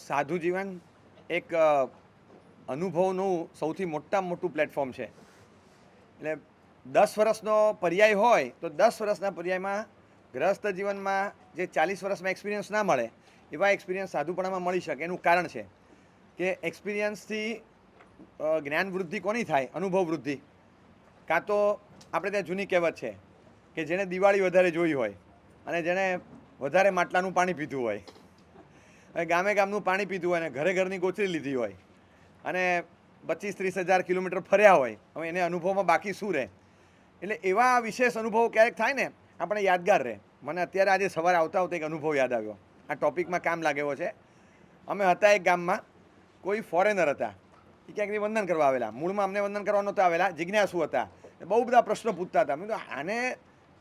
સાધુ જીવન એક અનુભવનું સૌથી મોટામાં મોટું પ્લેટફોર્મ છે. એટલે 10 વર્ષનો પર્યાય હોય તો 10 વર્ષના પર્યાયમાં ગ્રહસ્થ જીવનમાં જે 40 વર્ષમાં એક્સપિરિયન્સ ના મળે એવા એક્સપિરિયન્સ સાધુપણામાં મળી શકે. એનું કારણ છે કે એક્સપિરિયન્સથી જ્ઞાન વૃદ્ધિ કોની થાય? અનુભવ વૃદ્ધિ. કાં તો આપણે ત્યાં જૂની કહેવત છે કે જેણે દિવાળી વધારે જોઈ હોય અને જેણે વધારે માટલાનું પાણી પીધું હોય, ગામે ગામનું પાણી પીધું હોય અને ઘરે ઘરની ગોચરી લીધી હોય અને 25-30 હજાર કિલોમીટર ફર્યા હોય, હવે એને અનુભવમાં બાકી શું રહે? એટલે એવા વિશેષ અનુભવો ક્યારેક થાય ને આપણે યાદગાર રહે. મને અત્યારે આજે સવારે આવતા આવતા એક અનુભવ યાદ આવ્યો, આ ટોપિકમાં કામ લાગેવો છે. અમે હતા એક ગામમાં, કોઈ ફોરેનર હતા, એ ક્યાંકથી વંદન કરવા આવેલા. મૂળમાં અમને વંદન કરવા નહોતા આવેલા, જિજ્ઞાસુ હતા, બહુ બધા પ્રશ્નો પૂછતા હતા. મેં કીધું આને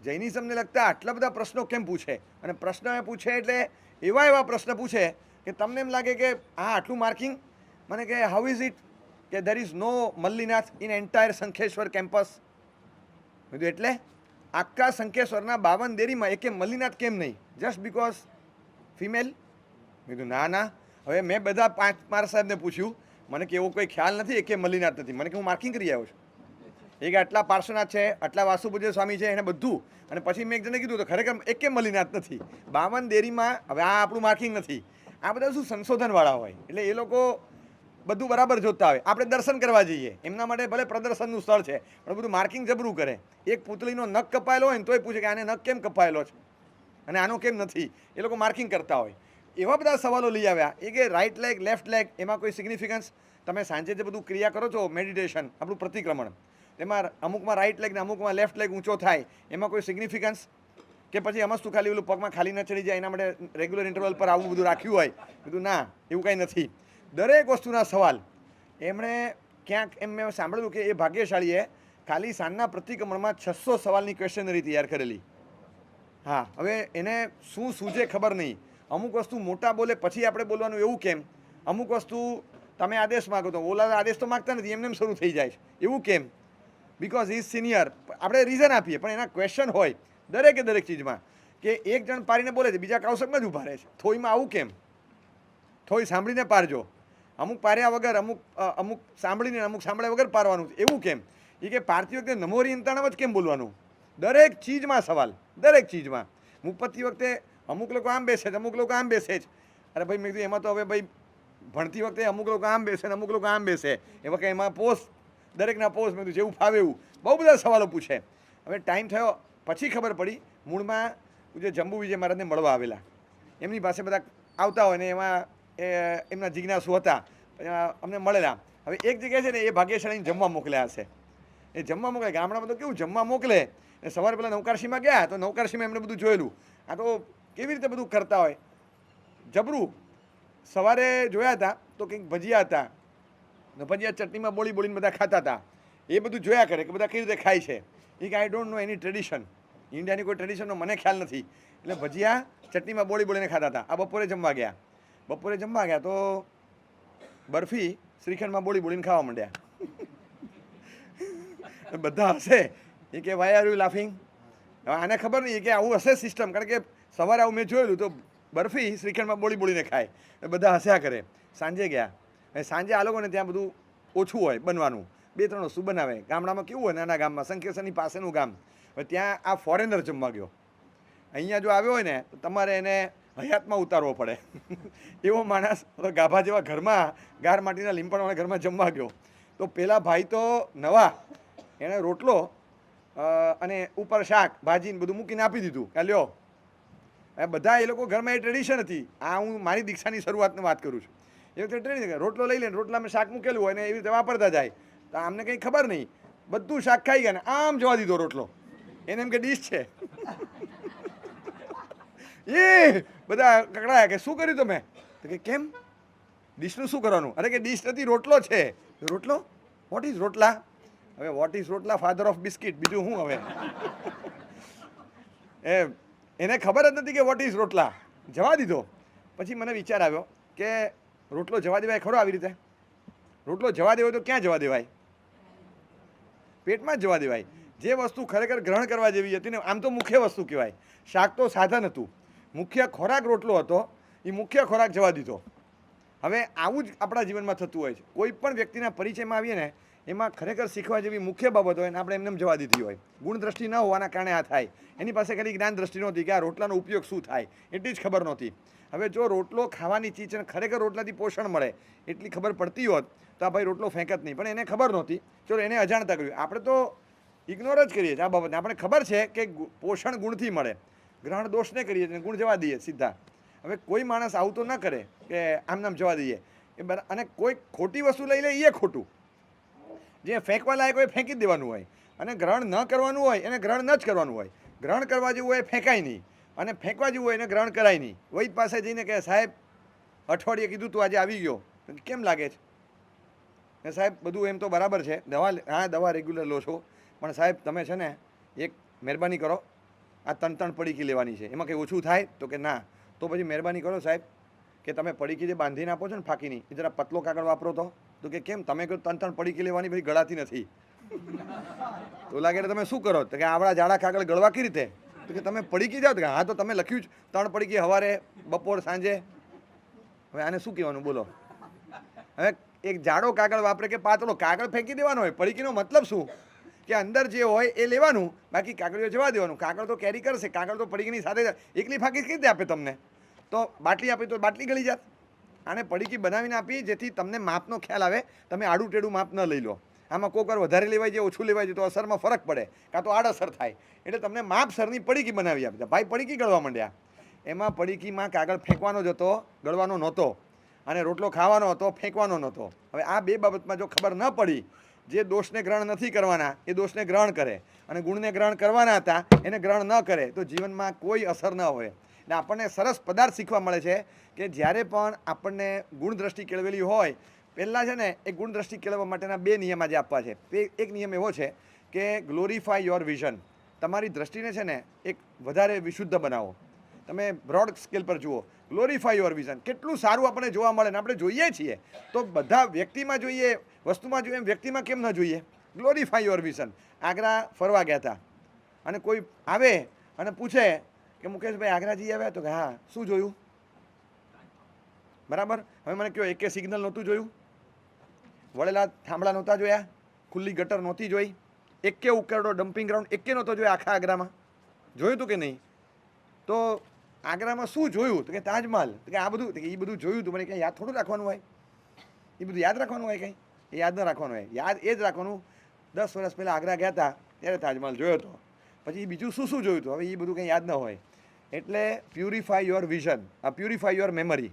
જૈનિઝમને લગતા આટલા બધા પ્રશ્નો કેમ પૂછે? અને પ્રશ્ન એ પૂછે એટલે એવા પ્રશ્ન પૂછે કે તમને એમ લાગે કે હા આટલું માર્કિંગ. મને કે હાઉ ઇઝ ઇટ કે there is no Mallinath in entire Shankheshwar campus. મેં કીધું એટલે આખા શંખેશ્વરના 52 દેરીમાં એકે મલ્લીનાથ કેમ નહીં? Just because female? મેં કીધું ના. હવે મેં બધા 5 મારા સાહેબને પૂછ્યું, મને કે એવો કોઈ ખ્યાલ નથી એકે મલ્લીનાથ નથી. મને કે હું માર્કિંગ કરી આવ્યો છું. એક આટલા પાર્શ્વનાથ છે, આટલા વાસુપૂજ્ય સ્વામી છે, એને બધું. અને પછી મેં એક જણે કીધું તો ખરેખર એકે મલ્લીનાથ નથી. 52 દેરીમાં હવે આ આપણું માર્કિંગ નથી. આ બધા શું સંશોધનવાળા હોય એટલે એ લોકો બધું બરાબર જોતા હોય. આપણે દર્શન કરવા જઈએ એમના માટે ભલે પ્રદર્શનનું સ્થળ છે પણ બધું માર્કિંગ જબરું કરે. એક પૂતળીનો નખ કપાયેલો હોય ને તોય પૂછે કે આને નખ કેમ કપાયેલો છે અને આનો કેમ નથી? એ લોકો માર્કિંગ કરતા હોય. એવા બધા સવાલો લઈ આવ્યા. એ કે રાઈટ લેગ લેફ્ટ લેગ એમાં કોઈ સિગ્નિફિકન્સ? તમે સાંજે જે બધું ક્રિયા કરો છો મેડિટેશન, આપણું પ્રતિક્રમણ, એમાં અમુકમાં રાઈટ લેગ ને અમુકમાં લેફ્ટ લેગ ઊંચો થાય, એમાં કોઈ સિગ્નિફિકન્સ? કે પછી અમસ્તું ખાલી ઓલું પગમાં ખાલી ન ચડી જાય એના માટે રેગ્યુલર ઇન્ટરવલ પર આવું બધું રાખ્યું હોય? કીધું ના, એવું કાંઈ નથી. દરેક વસ્તુના સવાલ એમણે ક્યાંક એમ મેં સાંભળ્યું કે એ ભાગ્યશાળીએ ખાલી સાંજના પ્રતિક્રમણમાં 600 સવાલની ક્વેશ્ચનરી તૈયાર કરેલી. હા, હવે એને શું સૂઝે ખબર નહીં. અમુક વસ્તુ મોટા બોલે પછી આપણે બોલવાનું એવું કેમ? અમુક વસ્તુ તમે આદેશ માગો તો ઓલા આદેશ તો માગતા નથી, એમને શરૂ થઈ જાય છે, એવું કેમ? Because is senior. આપણે રીઝન આપીએ પણ એના ક્વેશ્ચન હોય દરેક ચીજમાં કે એક જણ પારીને બોલે છે, બીજા કાઉસકમાં જ ઊભા રહે છે. થોઈમાં આવું કેમ? થોઈ સાંભળીને પારજો. અમુક પાર્યા વગર, અમુક સાંભળીને, અમુક સાંભળ્યા વગર પારવાનું છે, એવું કેમ? એ કે પારતી વખતે નમોરી ઇંતાણમ જ કેમ બોલવાનું? દરેક ચીજમાં સવાલ, દરેક ચીજમાં. મુપત્તી વખતે અમુક લોકો આમ બેસે છે, અમુક લોકો આમ બેસે છે. અરે ભાઈ મેં કીધું એમાં તો હવે ભાઈ ભણતી વખતે અમુક લોકો આમ બેસે ને અમુક લોકો આમ બેસે, એ વખતે એમાં પોસ્ટ, દરેકના પોસ્ટ. મેં કીધું જેવું ફાવે એવું. બહુ બધા સવાલો પૂછે. હવે ટાઈમ થયો પછી ખબર પડી મૂળમાં જે જંબુ વિજય મહારાજને મળવા આવેલા, એમની પાસે બધા આવતા હોય ને એમાં એમના જિજ્ઞાસુ હતા, અમને મળેલા. હવે એક જગ્યાએ છે ને એ ભાગ્યશાળીને જમવા મોકલ્યા હશે. એ જમવા મોકલે, ગામડામાં તો કેવું જમવા મોકલે. એ સવારે પેલા નૌકારશીમાં ગયા તો નૌકારશીમાં એમને બધું જોયેલું. આ તો કેવી રીતે બધું કરતા હોય, જબરું. સવારે જોયા હતા તો કંઈક ભજીયા હતા, ભજીયા ચટણીમાં બોળીને બધા ખાતા હતા. એ બધું જોયા કરે કે બધા કઈ રીતે ખાય છે. એ કે I don't know any tradition, ઇન્ડિયાની કોઈ ટ્રેડિશનનો મને ખ્યાલ નથી. એટલે ભજીયા ચટણીમાં બોળીને ખાતા હતા. આ બપોરે જમવા ગયા તો બરફી શ્રીખંડમાં બોળીને ખાવા માંડ્યા. બધા હશે. એ કે વાય આર યુ લાફિંગ? હવે આને ખબર નહીં કે આવું હશે સિસ્ટમ, કારણ કે સવારે આવું મેં જોયેલું તો બરફી શ્રીખંડમાં બોળીને ખાય. બધા હસ્યા કરે. સાંજે ગયા, સાંજે આ લોકોને ત્યાં બધું ઓછું હોય બનવાનું, 2-3 વસ્તુ બનાવે. ગામડામાં કેવું હોય, નાના ગામમાં, શંખેશ્વરની પાસેનું ગામ. હવે ત્યાં આ ફોરેનર જમવા ગયો. અહીંયા જો આવ્યો હોય ને તો તમારે એને હયાતમાં ઉતારવો પડે. એવો માણસ ગાભા જેવા ઘરમાં, ગાર માટીના લીંપણવાળા ઘરમાં જમવા ગયો. તો પેલા ભાઈ તો નવા, એણે રોટલો અને ઉપર શાક ભાજીને બધું મૂકીને આપી દીધું કે લ્યો. બધા એ લોકો ઘરમાં એ ટ્રેડિશન હતી. આ હું મારી દીક્ષાની શરૂઆતની વાત કરું છું. એ વખતે ટ્રેડિશન, રોટલો લઈ લે, રોટલામાં શાક મૂકેલું હોય ને એવી રીતે વાપરતા જાય. તો આમને કંઈ ખબર નહીં, બધું શાક ખાઈ ગયા ને આમ જવા દીધો રોટલો. એને એમ કે ડીશ છે. એ બધા કકડાયા કે શું કર્યું તમે? તો કે કેમ ડીશનું શું કરવાનું? અરે કે ડીશ નથી, રોટલો છે. રોટલો? વોટ ઇઝ રોટલા? હવે વોટ ઇઝ રોટલા? ફાધર ઓફ બિસ્કિટ, બીજું શું હવે? એને ખબર જ નથી કે વોટ ઇઝ રોટલા. જવા દીધો. પછી મને વિચાર આવ્યો કે રોટલો જવા દેવાય ખરો આવી રીતે? રોટલો જવા દેવાય તો ક્યાં જવા દેવાય? પેટમાં જ જવા દેવાય. જે વસ્તુ ખરેખર ગ્રહણ કરવા જેવી હતી ને, આમ તો મુખ્ય વસ્તુ કહેવાય. શાક તો સાધન હતું, મુખ્ય ખોરાક રોટલો હતો, એ મુખ્ય ખોરાક જવા દીધો. હવે આવું જ આપણા જીવનમાં થતું હોય છે. કોઈ પણ વ્યક્તિના પરિચયમાં આવીએ ને એમાં ખરેખર શીખવા જેવી મુખ્ય બાબત હોય ને આપણે એમને જવા દીધી હોય. ગુણ દ્રષ્ટિ ન હોવાના કારણે આ થાય. એની પાસે ખાલી જ્ઞાન દ્રષ્ટિ નહોતી કે આ રોટલાનો ઉપયોગ શું થાય એટલી જ ખબર નહોતી. હવે જો રોટલો ખાવાની ચીજ છે ખરેખર રોટલાથી પોષણ મળે એટલી ખબર પડતી હોત તો આ ભાઈ રોટલો ફેંકત નહીં, પણ એને ખબર નહોતી. ચલો એને અજાણતા કર્યું. આપણે તો ઇગ્નોર જ કરીએ છીએ આ બાબતને. આપણે ખબર છે કે પોષણ ગુણથી મળે, ગ્રહણ દોષને કરીએ છીએ, ગુણ જવા દઈએ સીધા. હવે કોઈ માણસ આવું તો ન કરે કે આમ નામ જવા દઈએ અને કોઈ ખોટી વસ્તુ લઈ લે એ ખોટું. જે ફેંકવા લાયક હોય ફેંકી જ દેવાનું હોય, અને ગ્રહણ ન કરવાનું હોય એને ગ્રહણ ન જ કરવાનું હોય. ગ્રહણ કરવા જેવું હોય ફેંકાય નહીં, અને ફેંકવા જેવું હોય એને ગ્રહણ કરાય નહીં. વૈદ પાસે જઈને કે સાહેબ અઠવાડિયે કીધું તું આજે આવી ગયો, કેમ લાગે છે? ને સાહેબ બધું એમ તો બરાબર છે, દવા હા દવા રેગ્યુલર લો છો, પણ સાહેબ તમે છે ને એક મહેરબાની કરો, આ 3 પડીકી લેવાની છે, એમાં કંઈ ઓછું થાય? તો કે ના. તો પછી મહેરબાની કરો સાહેબ કે તમે પડીકી જે બાંધીને આપો છો ને ફાંકીની, એ જરા પતલો કાગળ વાપરો તો કે કેમ તમે કહો 3 પડીકી લેવાની, પછી ગળાતી નથી. તો લાગે તમે શું કરો? તો કે આવડા જાડા કાગળ ગળવા કઈ રીતે? તો કે તમે પડીકી જાઓ. તો કે હા તો તમે લખ્યું જ 3 પડીકી સવારે, બપોર, સાંજે. હવે આને શું કહેવાનું બોલો? હવે એક જાડો કાગળ વાપરે કે પાતળો કાગળ ફેંકી દેવાનો હોય. પડીકીનો મતલબ શું કે અંદર જે હોય એ લેવાનું, બાકી કાગળીઓ જવા દેવાનું. કાગળ તો કેરી કરશે, કાગળ તો પડીકીની સાથે એકલી ફાંકી કઈ રીતે આપે તમને? તો બાટલી આપી તો બાટલી ગળી જાત. આને પડીકી બનાવીને આપી જેથી તમને માપનો ખ્યાલ આવે, તમે આડું ટેડું માપ ન લઈ લો. આમાં કોઈક વાર વધારે લેવાય છે, ઓછું લેવાય છે તો અસરમાં ફરક પડે, કાં તો આડઅસર થાય. એટલે તમને માપસરની પડીકી બનાવી આપી. ભાઈ પડીકી ગળવા માંડ્યા. એમાં પડીકીમાં કાગળ ફેંકવાનો જ હતો, ગળવાનો નહોતો, અને રોટલો ખાવાનો હતો, ફેંકવાનો નહોતો. હવે આ બે બાબતમાં જો ખબર ન પડી, જે દોષને ગ્રહણ નથી કરવાના એ દોષને ગ્રહણ કરે, અને ગુણને ગ્રહણ કરવાના હતા એને ગ્રહણ ન કરે, તો જીવનમાં કોઈ અસર ન હોય. એટલે આપણને સરસ પદાર્થ શીખવા મળે છે કે જ્યારે પણ આપણને ગુણ દ્રષ્ટિ કેળવેલી હોય, પહેલાં છે ને એ ગુણ દ્રષ્ટિ કેળવવા માટેના 2 નિયમ આજે આપવા છે. એક નિયમ એવો છે કે ગ્લોરીફાય યોર વિઝન. તમારી દ્રષ્ટિને છે ને એક વધારે વિશુદ્ધ બનાવો. તમે બ્રોડ સ્કેલ પર જુઓ, ગ્લોરીફાય યોર વિઝન. કેટલું સારું આપણને જોવા મળે ને આપણે જોઈએ છીએ તો બધા વ્યક્તિમાં જોઈએ, વસ્તુમાં જોઈએ, એમ વ્યક્તિમાં કેમ ન જોઈએ? ગ્લોરીફાય યોર વિઝન. આગ્રા ફરવા ગયા હતા અને કોઈ આવે અને પૂછે કે મુકેશભાઈ આગ્રા જઈ આવ્યા? તો કે હા. શું જોયું? બરાબર. હવે મને કહો, એકે સિગ્નલ નહોતું જોયું? વળેલા થાંભલા નહોતા જોયા? ખુલ્લી ગટર નહોતી જોઈ? એકે ઉકરડો ડમ્પિંગ ગ્રાઉન્ડ એકે નહોતો જોયા આખા આગ્રામાં? જોયું હતું કે નહીં? તો આગ્રામાં શું જોયું? તો કે તાજમહલ. તો કે આ બધું, એ બધું જોયું હતું, મને કંઈ યાદ થોડું રાખવાનું હોય? એ બધું યાદ રાખવાનું હોય? કંઈ એ યાદ ન રાખવાનું હોય. યાદ એ જ રાખવાનું 10 વર્ષ પહેલાં આગ્રા ગયા હતા ત્યારે તાજમહલ જોયો હતો, પછી એ બીજું શું જોયું હતું હવે એ બધું કંઈ યાદ ન હોય. એટલે પ્યુરિફાય યોર વિઝન, આ પ્યુરિફાય યોર મેમરી.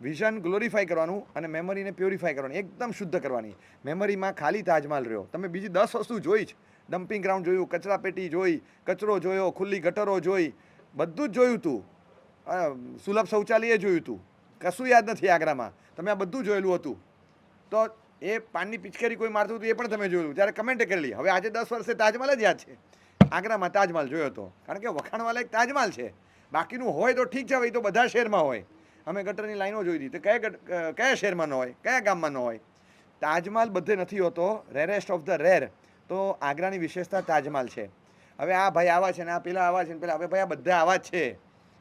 વિઝન ગ્લોરીફાય કરવાનું અને મેમરીને પ્યોરિફાય કરવાની, એકદમ શુદ્ધ કરવાની. મેમરીમાં ખાલી તાજમહલ રહ્યો, તમે બીજી 10 વસ્તુ જોઈ જ. ડમ્પિંગ ગ્રાઉન્ડ જોયું, કચરા પેટી જોઈ, કચરો જોયો, ખુલ્લી ગટરો જોઈ, બધું જ જોયું હતું. સુલભ શૌચાલય જોયું હતું. કશું યાદ નથી આગ્રામાં, તમે આ બધું જોયેલું હતું. તો એ પાનની પિચકારી કોઈ મારતું હતું એ પણ તમે જોયું, ત્યારે કમેન્ટ કરેલી. હવે આજે 10 વર્ષે તાજમહલ જ યાદ છે. આગ્રામાં તાજમહલ જોયો હતો, કારણ કે વખાણવાલા એક તાજમહલ છે. બાકીનું હોય તો ઠીક છે, એ તો બધા શહેરમાં હોય. અમે ગટરની લાઈનો જોઈ હતી, તો કયા શહેરમાં ન હોય, કયા ગામમાં ન હોય? તાજમહલ બધે નથી હોતો, રેરેસ્ટ ઓફ ધ રેર. તો આગ્રાની વિશેષતા તાજમહલ છે. હવે આ ભાઈ આવા છે ને આ પેલા આવા છે ને પેલા, હવે ભાઈ આ બધા આવા જ છે.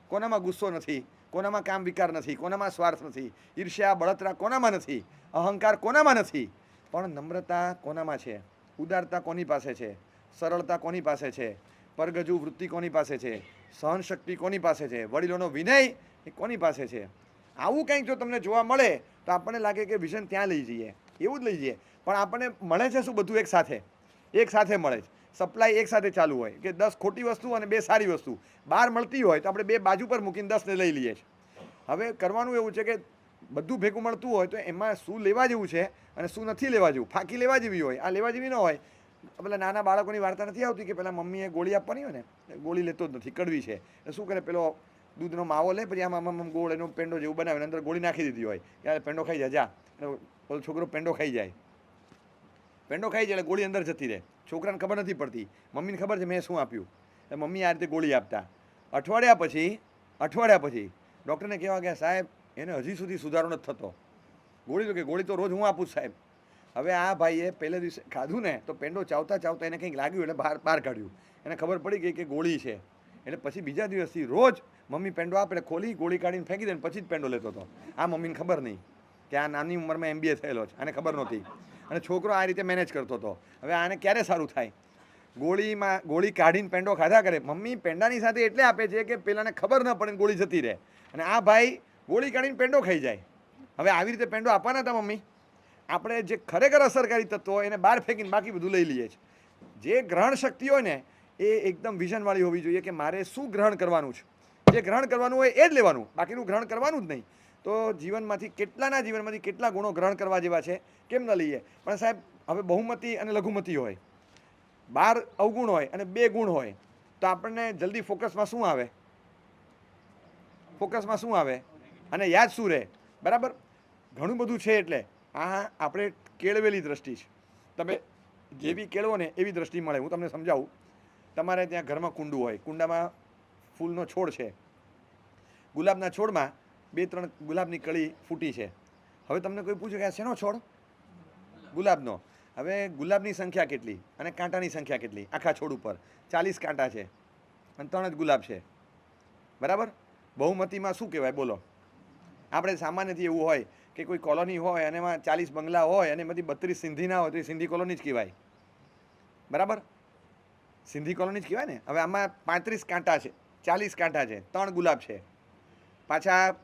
કોનામાં ગુસ્સો નથી, કોનામાં કામ વિકાર નથી, કોનામાં સ્વાર્થ નથી, ઈર્ષ્યા બળતરા કોનામાં નથી, અહંકાર કોનામાં નથી, પણ નમ્રતા કોનામાં છે? ઉદારતા કોની પાસે છે? સરળતા કોની પાસે છે? પરગજુ વૃત્તિ કોની પાસે છે? સહનશક્તિ કોની પાસે છે? વડીલોનો વિનય એ કોની પાસે છે? આવું કંઈક જો તમને જોવા મળે તો આપણને લાગે કે વિઝન ત્યાં લઈ જઈએ, એવું જ લઈ જઈએ. પણ આપણને મળે છે શું? બધું એક સાથે મળે છે. સપ્લાય એક સાથે ચાલુ હોય કે 10 ખોટી વસ્તુ અને 2 સારી વસ્તુ બહાર મળતી હોય તો આપણે 2 બાજુ પર મૂકીને 10ને લઈ લઈએ છીએ. હવે કરવાનું એવું છે કે બધું ભેગું મળતું હોય તો એમાં શું લેવા જેવું છે અને શું નથી લેવા જેવું. ફાંકી લેવા જેવી હોય, આ લેવા જેવી ન હોય. પેલા નાના બાળકોની વાર્તા નથી આવતી કે પેલા મમ્મીએ ગોળી આપવાની હોય ને, ગોળી લેતો જ નથી, કડવી છે. એટલે શું કરે, પેલો દૂધનો માવો લે, પછી આમાં ગોળ એનો પેંડો જેવું બનાવે, અંદર ગોળી નાખી દીધી હોય, ત્યારે પેંડો ખાઈ જાય, જા. પેલો છોકરો પેંડો ખાઈ જાય એટલે ગોળી અંદર જતી રહે. છોકરાને ખબર નથી પડતી, મમ્મીને ખબર છે મેં શું આપ્યું. એટલે મમ્મી આ રીતે ગોળી આપતા. અઠવાડિયા પછી ડૉક્ટરને કહેવા ગયા, સાહેબ એને હજી સુધી સુધારો નથી થતો. ગોળી તો રોજ હું આપું સાહેબ. હવે આ ભાઈએ પહેલે દિવસે ખાધું ને તો પેંડો ચાવતા એને કંઈક લાગ્યું એટલે બહાર કાઢ્યું. એને ખબર પડી ગઈ કે ગોળી છે. એટલે પછી બીજા દિવસથી રોજ મમ્મી પેંડો આપે, ખોલી ગોળી કાઢીને ફેંકી દે, પછી જ પેંડો લેતો હતો. આ મમ્મીને ખબર નહીં કે કે આ નાની ઉંમરમાં MBA થયેલો છે, આને ખબર નહોતી, અને છોકરો આ રીતે મેનેજ કરતો હતો. હવે આને ક્યારે સારું થાય? ગોળી કાઢીને પેંડો ખાધા કરે. મમ્મી પેંડાની સાથે એટલે આપે છે કે પેલાને ખબર ન પડે ગોળી જતી રહે, અને આ ભાઈ ગોળી કાઢીને પેંડો ખાઈ જાય. હવે આવી રીતે પેંડો આપવાના હતા મમ્મી. આપણે જે ખરેખર અસરકારી તત્વો હોય એને બહાર ફેંકીને બાકી બધું લઈ લઈએ છીએ. જે ગ્રહણ શક્તિ હોય ને એ એકદમ વિઝનવાળી હોવી જોઈએ કે મારે શું ગ્રહણ કરવાનું છે. જે ગ્રહણ કરવાનું હોય એ જ લેવાનું, બાકીનું ગ્રહણ કરવાનું જ નહીં. તો જીવનમાંથી કેટલા ગુણો ગ્રહણ કરવા જેવા છે, કેમ ન લઈએ? પણ સાહેબ હવે બહુમતી અને લઘુમતી હોય, 12 અવગુણ હોય અને 2 ગુણ હોય, તો આપણને જલ્દી ફોકસમાં શું આવે અને યાદ શું રહે? બરાબર, ઘણું બધું છે. એટલે આ આપણે કેળવેલી દ્રષ્ટિ છે. તમે જેવી કેળવો ને એવી દ્રષ્ટિ મળે. હું તમને સમજાવું. તમારે ત્યાં ઘરમાં કુંડું હોય, કુંડામાં ફૂલનો છોડ છે, ગુલાબના છોડમાં 2-3 ગુલાબની કળી ફૂટી છે. હવે તમને કોઈ પૂછે કે આ શેનો છોડ? ગુલાબનો. હવે ગુલાબની સંખ્યા કેટલી અને કાંટાની સંખ્યા કેટલી? આખા છોડ ઉપર 40 કાંટા છે અને 3 જ ગુલાબ છે. બરાબર? બહુમતીમાં શું કહેવાય બોલો? આપણે સામાન્યથી એવું હોય કે કોઈ કોલોની હોય અને એમાં 40 બંગલા હોય અને એમાંથી 32 સિંધી ના હોય તો એ સિંધી કોલોની જ કહેવાય. બરાબર? સિંધી કોલોની જ કહેવાય ને. હવે આમાં 35 કાંટા છે, 40 કાંટા છે, 3 ગુલાબ છે. પાછા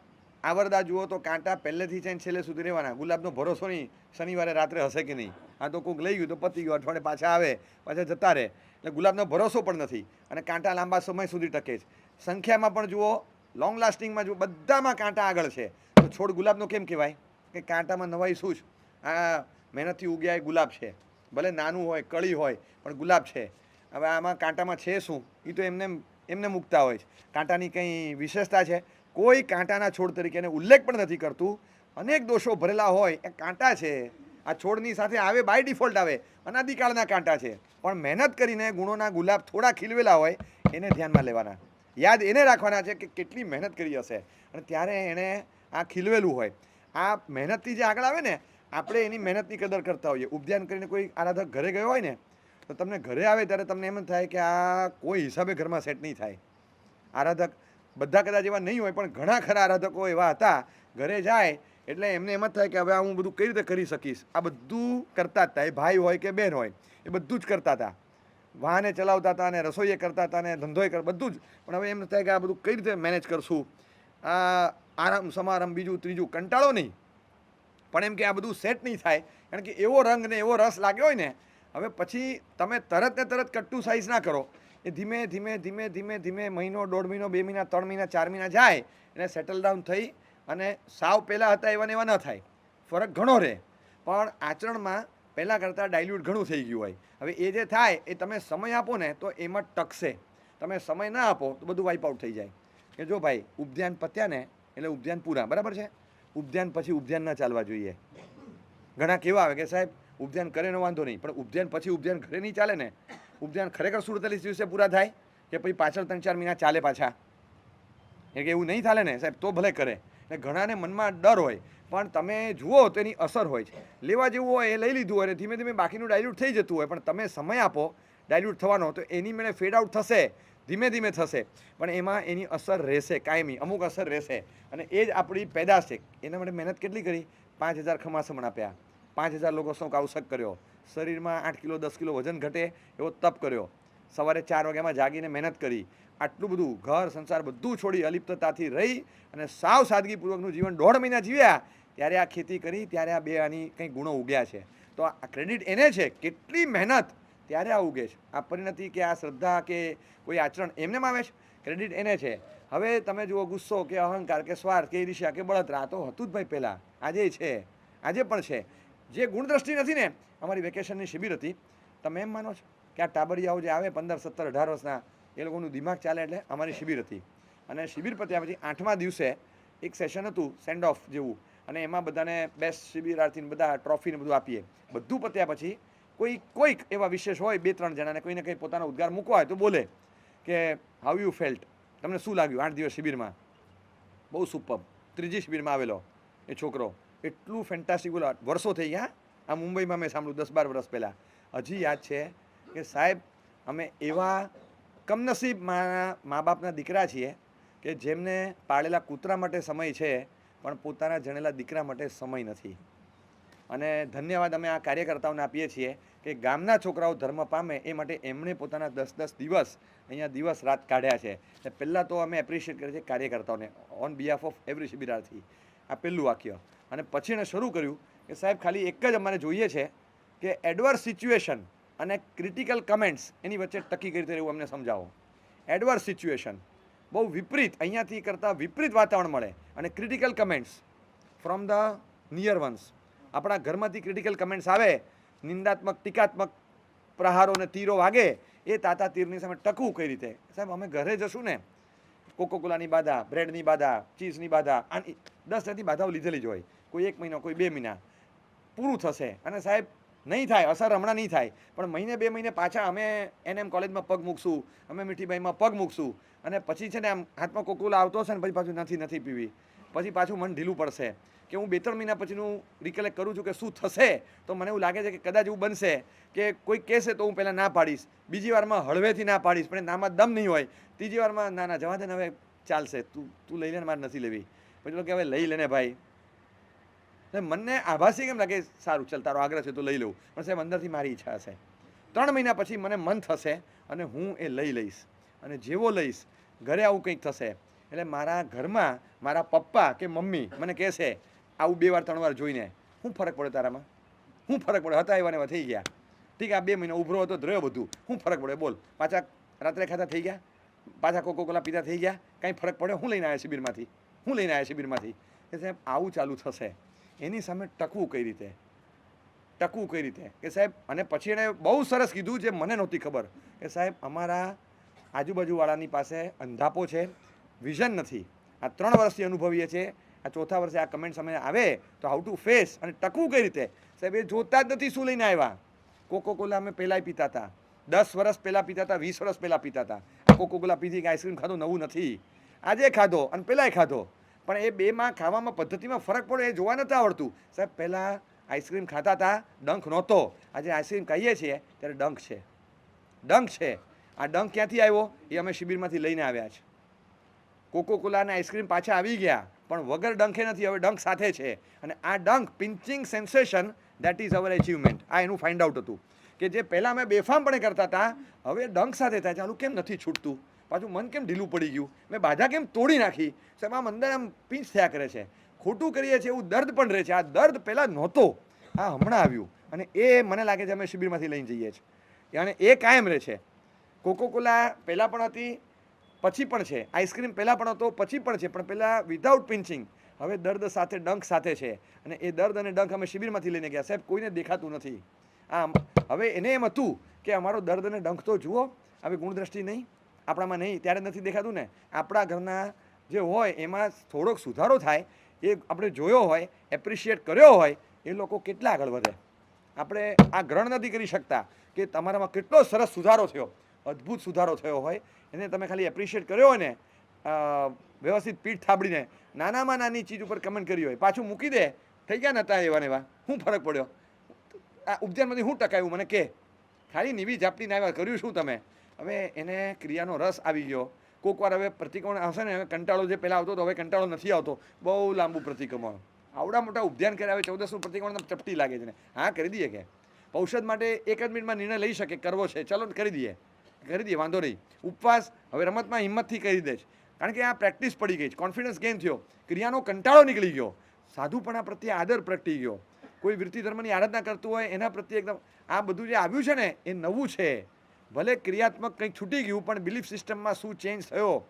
આવરદા જુઓ તો કાંટા પહેલેથી છે છેલ્લે સુધી રહેવાના. ગુલાબનો ભરોસો નહીં, શનિવારે રાત્રે હશે કે નહીં. આ તો કોઈક લઈ ગયું તો પતી ગયું, અઠવાડિયે પાછા આવે, પાછા જતા રહે. એટલે ગુલાબનો ભરોસો પણ નથી અને કાંટા લાંબા સમય સુધી ટકે છે. સંખ્યામાં પણ જુઓ, લોંગ લાસ્ટિંગમાં જુઓ, બધામાં કાંટા આગળ છે. તો છોડ ગુલાબનો કેમ કહેવાય? કે કાંટામાં નવાઈ શું છે? આ મહેનતથી ઉગ્યા એ ગુલાબ છે. ભલે નાનું હોય, કળી હોય, પણ ગુલાબ છે. હવે આમાં કાંટામાં છે શું? એ તો એમને મૂકતા હોય છે. કાંટાની કંઈ વિશેષતા છે? કોઈ કાંટાના છોડ તરીકે એને ઉલ્લેખ પણ નથી કરતું. અનેક દોષો ભરેલા હોય એ કાંટા છે. આ છોડની સાથે આવે, બાય ડિફોલ્ટ આવે, અનાદિકાળના કાંટા છે. પણ મહેનત કરીને ગુણોના ગુલાબ થોડા ખીલવેલા હોય એને ધ્યાનમાં લેવાના. યાદ એને રાખવાના છે કે કેટલી મહેનત કરી હશે અને ત્યારે એણે આ ખીલવેલું હોય. આ મહેનતથી જે આગળ આવે ને, આપણે એની મહેનતની કદર કરતા હોઈએ. ઉપધ્યાન કરીને કોઈ આરાધક ઘરે ગયો હોય ને તો તમને ઘરે આવે ત્યારે તમને એમ થાય કે આ કોઈ હિસાબે ઘરમાં સેટ નહીં થાય. આરાધક બધા કદાચ એવા નહીં હોય, પણ ઘણા ખરા આરાધકો એવા હતા. ઘરે જાય એટલે એમને એમ જ થાય કે હવે હું બધું કઈ રીતે કરી શકીશ. આ બધું કરતા જ હતા. એ ભાઈ હોય કે બહેન હોય, એ બધું જ કરતા હતા. વાહને ચલાવતા હતા અને રસોઈએ કરતા હતા અને ધંધોએ બધું જ. પણ હવે એમ થાય કે આ બધું કઈ રીતે મેનેજ કરશું. આ આરામ સમારંભ બીજું ત્રીજું, કંટાળો નહીં, પણ એમ કે આ બધું સેટ નહીં થાય. કારણ કે એવો રંગ ને એવો રસ લાગ્યો હોય ને, હવે પછી તમે તરત કટ્ટુ સાઇઝ ના કરો. એ ધીમે ધીમે મહિનો, 1.5 મહિનો, 2 મહિના, 3 મહિના, 4 મહિના જાય એને સેટલ ડાઉન થઈ અને સાવ પહેલાં હતા એવા ન થાય. ફરક ઘણો રહે, પણ આચરણમાં પહેલાં કરતાં ડાયલ્યુટ ઘણું થઈ ગયું હોય. હવે એ જે થાય એ તમે સમય આપો ને તો એમાં ટકશે. તમે સમય ના આપો તો બધું વાઇપ આઉટ થઈ જાય. કે જો ભાઈ ઉપધ્યાન પત્યા ને એટલે ઉપધ્યાન પૂરા, બરાબર છે. ઉપધ્યાન પછી ઉપધ્યાન ના ચાલવા જોઈએ. ઘણા કેવા આવે કે સાહેબ ઉપધ્યાન કરે no વાંધો નહીં, પણ ઉપધ્યાન પછી ઉપધ્યાન ઘરે નહીં ચાલે ને. ઉપધ્યાન ખરેખર 47 દિવસે પૂરા થાય કે પછી પાછળ 3-4 મહિના ચાલે પાછા? એટલે કે એવું નહીં ચાલે ને સાહેબ, તો ભલે કરે. એટલે ઘણાને મનમાં ડર હોય, પણ તમે જુઓ તો એની અસર હોય છે. લેવા જેવું હોય એ લઈ લીધું હોય અને ધીમે ધીમે બાકીનું ડાયલ્યુટ થઈ જતું હોય, પણ તમે સમય આપો ડાયલ્યુટ થવાનો તો એની મેળે ફેડ આઉટ થશે, ધીમે ધીમે થશે, પણ એમાં એની અસર રહેશે, કાયમી અમુક અસર રહેશે. અને એ જ આપણી પેદાશ છે. એના માટે મહેનત કેટલી કરી? 5000 ખમાસમણ આપ્યા, 5000 લોકો સૌ આવશ્યક કર્યો, શરીરમાં 8 કિલો 10 કિલો વજન ઘટે એવો તપ કર્યો, સવારે 4 વાગ્યામાં જાગીને મહેનત કરી, આટલું બધું ઘર સંસાર બધું છોડી અલિપ્તતાથી રહી અને સાવ સાદગીપૂર્વકનું જીવન 1.5 મહિના જીવ્યા, ત્યારે આ ખેતી કરી, ત્યારે આ બે આની કંઈ ગુણો ઉગ્યા છે. તો આ ક્રેડિટ એને છે, કેટલી મહેનત ત્યારે આ ઉગે છે. આ પરિણતિ કે આ શ્રદ્ધા કે કોઈ આચરણ એમનેમ આવે છે, ક્રેડિટ એને છે. હવે તમે જુઓ ગુસ્સો કે અહંકાર કે સ્વાર્થ કે ઈર્ષ્યા કે બળતરા તો હતું જ ભાઈ પહેલાં, આજે છે, આજે પણ છે. જે ગુણદ્રષ્ટિ નથી ને, અમારી વેકેશનની શિબિર હતી, તમે એમ માનો છો કે આ ટાબરિયાઓ જે આવે 15, 17, 18 વર્ષના, એ લોકોનું દિમાગ ચાલે એટલે અમારી શિબિર હતી. અને શિબિર પત્યા પછી 8મા દિવસે એક સેશન હતું સેન્ડ ઓફ જેવું, અને એમાં બધાને બેસ્ટ શિબિરાર્થીને બધા ટ્રોફીને બધું આપીએ. બધું પત્યા પછી કોઈક એવા વિશેષ હોય 2-3 જણાને કોઈને કંઈ પોતાનો ઉદ્ગાર મૂકવા હોય તો બોલે કે હાઉ યુ ફેલ્ટ, તમને શું લાગ્યું 8 દિવસ શિબિરમાં? બહુ સુપર. ત્રીજી શિબિરમાં આવેલો એ છોકરો, એટલું ફેન્ટાસ્ટિક બોલો. વર્ષો થઈ ગયા, આ મુંબઈમાં મેં સાંભળ્યું 10-12 વર્ષ પહેલાં. હજી યાદ છે કે સાહેબ અમે એવા કમનસીબ મા બાપના દીકરા છીએ કે જેમને પાળેલા કૂતરા માટે સમય છે પણ પોતાના જણેલા દીકરા માટે સમય નથી. અને ધન્યવાદ અમે આ કાર્યકર્તાઓને આપીએ છીએ કે ગામના છોકરાઓ ધર્મ પામે એ માટે એમણે પોતાના 10-10 દિવસ અહીંયા દિવસ રાત કાઢ્યા છે. એટલે પહેલાં તો અમે એપ્રિશિએટ કરીએ છીએ કાર્યકર્તાઓને ઓન બિહાફ ઓફ એવરી શિબિરાર્થી. આ પહેલું વાક્ય. અને પછી એણે શરૂ કર્યું કે સાહેબ ખાલી એક જ અમારે જોઈએ છે કે એડવર્સ સિચ્યુએશન અને ક્રિટિકલ કમેન્ટ્સ એની વચ્ચે ટકી કરી એવું અમને સમજાવો. એડવર્સ સિચ્યુએશન બહુ વિપરીત, અહીંયાથી કરતાં વિપરીત વાતાવરણ મળે, અને critical comments from the near once. આપણા ઘરમાંથી ક્રિટિકલ કમેન્ટ્સ આવે, નિંદાત્મક ટીકાત્મક પ્રહારો અને તીરો વાગે, એ તાતા તીરની સામે ટકવું કઈ રીતે? સાહેબ અમે ઘરે જશું ને, કોકોકોલાની બાધા, બ્રેડની બાધા, ચીઝની બાધા, આની 10 જાતની બાધાઓ લીધેલી જ હોય. કોઈ 1 મહિનો, કોઈ 2 મહિના પૂરું થશે. અને સાહેબ નહીં થાય, અસર હમણાં નહીં થાય, પણ મહિને 2 મહિને પાછા અમે NM કોલેજમાં પગ મૂકશું, અમે મીઠીબાઈમાં પગ મૂકશું, અને પછી છે ને આમ હાથમાં કોકોલા આવતો હશે ને પછી પાછું નથી પીવી, પછી પાછું મન ઢીલું પડશે કે હું 2-3 મહિના પછીનું રિકલેક્ટ કરું છું કે શું થશે. તો મને એવું લાગે છે કે કદાચ એવું બનશે કે કોઈ કહેશે તો હું પહેલાં ના પાડીશ, બીજી વારમાં હળવેથી ના પાડીશ, પણ નામાં દમ નહીં હોય, ત્રીજી વારમાં ના જવા દે ને, હવે ચાલશે, તું લઈ લે ને, મારે નથી લેવી. પછી કે હવે લઈ લેને ભાઈ. મને આભાસી કેમ લાગે, સારું ચાલ તારો આગ્રહ છે તો લઈ લઉં, પણ સાહેબ અંદરથી મારી ઈચ્છા હશે. 3 મહિના પછી મને મન થશે અને હું એ લઈ લઈશ. અને જેવો લઈશ ઘરે આવું કંઈક થશે એટલે મારા ઘરમાં મારા પપ્પા કે મમ્મી મને કહેશે આવું 2 વાર 3 વાર જોઈને, શું ફરક પડે તારામાં? શું ફરક પડે? હતા એવા ને એવા થઈ ગયા. ઠીક, આ 2 મહિના ઉભરો હતો રહ્યો બધું, શું ફરક પડે બોલ? પાછા રાત્રે ખાતા થઈ ગયા, પાછા કોકોકોલા પીતા થઈ ગયા, કાંઈ ફરક પડે? હું લઈને આવ્યા શિબિરમાંથી? હું લઈને આવ્યા શિબિરમાંથી? કે સાહેબ આવું ચાલુ થશે. એની સામે ટકવું કઈ રીતે? ટકવું કઈ રીતે કે સાહેબ? અને પછી એણે બહુ સરસ કીધું જે મને નહોતી ખબર કે સાહેબ અમારા આજુબાજુવાળાની પાસે અંધાપો છે, વિઝન નથી. આ 3 વર્ષથી અનુભવીએ છીએ, આ 4થા વર્ષે આ કમેન્ટ સામે આવે તો હાઉ ટુ ફેસ અને ટકવું કઈ રીતે? સાહેબ એ જોતા જ નથી શું લઈને આવ્યા. કોકોકોલા અમે પહેલાંય પીતા હતા, 10 વર્ષ પહેલાં પીતા હતા, 20 વર્ષ પહેલાં પીતા હતા. આ કોકોકોલા પીધી કે આઈસ્ક્રીમ ખાધો નવું નથી, આજે ખાધો અને પહેલાંય ખાધો, પણ એ બેમાં ખાવામાં પદ્ધતિમાં ફરક પડે એ જોવા નથી આવડતું. સાહેબ પહેલાં આઈસ્ક્રીમ ખાતા હતા, ડંખ નહોતો, આજે આઈસ્ક્રીમ ખાઈએ છીએ ત્યારે ડંખ છે. ડંખ છે. આ ડંખ ક્યાંથી આવ્યો? એ અમે શિબિરમાંથી લઈને આવ્યા છે. કોકોકોલા અને આઈસ્ક્રીમ પાછા આવી ગયા, પણ વગર ડંખે નથી, હવે ડંખ સાથે છે. અને આ ડંખ pinching sensation, that is our achievement. આ એનું ફાઇન્ડ આઉટ હતું કે જે પહેલાં અમે બેફામપણે કરતા હતા, હવે ડંખ સાથે થાય. ચાલુ કેમ નથી છૂટતું? પાછું મન કેમ ઢીલું પડી ગયું? મેં બાધા કેમ તોડી નાખી? સાહેબ આમ અંદર આમ પિંચ થયા કરે છે, ખોટું કરીએ છીએ એવું દર્દ પણ રહે છે. આ દર્દ પહેલાં નહોતો, આ હમણાં આવ્યું. અને એ મને લાગે છે અમે શિબિરમાંથી લઈને જઈએ છીએ અને એ કાયમ રહે છે. કોકોકોલા પહેલાં પણ હતી, પછી પણ છે. આઈસ્ક્રીમ પહેલાં પણ હતો, પછી પણ છે, પણ પહેલાં વિધાઉટ પિન્ચિંગ, હવે દર્દ સાથે ડંખ સાથે છે. અને એ દર્દ અને ડંખ અમે શિબિરમાંથી લઈને ગયા. સાહેબ કોઈને દેખાતું નથી. હવે એને એમ હતું કે અમારો દર્દ અને ડંખ તો જુઓ, હવે ગુણદ્રષ્ટિ નહીં, આપણામાં નહીં, ત્યારે નથી દેખાતું ને. આપણા ઘરના જે હોય એમાં થોડોક સુધારો થાય, એ આપણે જોયો હોય, એપ્રિશિએટ કર્યો હોય, એ લોકો કેટલા આગળ વધે. આપણે આ ગ્રહણ નથી કરી શકતા કે તમારામાં કેટલો સરસ સુધારો થયો, અદ્ભુત સુધારો થયો હોય, એને તમે ખાલી એપ્રિશિએટ કર્યો હોય ને, વ્યવસ્થિત પીઠ થાબડીને નાનામાં નાની ચીજ ઉપર કમેન્ટ કરી હોય, પાછું મૂકી દે, થઈ ગયા નતા એવા ને એવા, શું ફરક પડ્યો? આ ઉપજાનમાંથી શું ટકાયું મને કે? ખાલી નીવી ઝાપટીને આવ્યા, કર્યું શું તમે? હવે એને ક્રિયાનો રસ આવી ગયો. કોઈક વાર હવે પ્રતિક્રમણ આવશે ને, કંટાળો જે પહેલાં આવતો હતો હવે કંટાળો નથી આવતો. બહુ લાંબુ પ્રતિક્રમણ, આવડા મોટા ઉપધ્યાન કર્યા, હવે 1400 પ્રતિક્રમણ ચપટી લાગે છે ને. હા કરી દઈએ કે ઔષધ માટે 1 જ મિનિટમાં નિર્ણય લઈ શકે, કરવો છે, ચલો કરી દઈએ, વાંધો નહીં. ઉપવાસ હવે રમતમાં હિંમતથી કરી દે છે, કારણ કે આ પ્રેક્ટિસ પડી ગઈ છે, કોન્ફિડન્સ ગેઇન થયો, ક્રિયાનો કંટાળો નીકળી ગયો, સાધુપણા પ્રત્યે આદર પ્રગટી ગયો. કોઈ વૃત્તિ ધર્મની આરાધના કરતું હોય એના પ્રત્યે એકદમ આ બધું જે આવ્યું છે ને એ નવું છે. ભલે ક્રિયાત્મક કંઈક છૂટી ગયું, પણ બિલીફ સિસ્ટમમાં શું ચેન્જ થયો,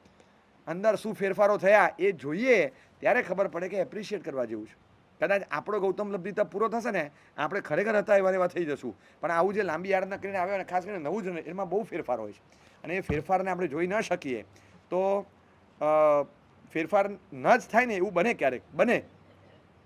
અંદર શું ફેરફારો થયા એ જોઈએ ત્યારે ખબર પડે કે એપ્રિશિએટ કરવા જેવું છે. કદાચ આપણો ગૌતમ લબ્ધિતા પૂરો થશે ને, આપણે ખરેખર હતા એવા થઈ જશું. પણ આવું જે લાંબી આરાધના કરીને આવ્યો ને, ખાસ કરીને નવું જ એમાં બહુ ફેરફાર હોય છે. અને એ ફેરફારને આપણે જોઈ ન શકીએ તો ફેરફાર ન જ થાય ને એવું બને, ક્યારેક બને,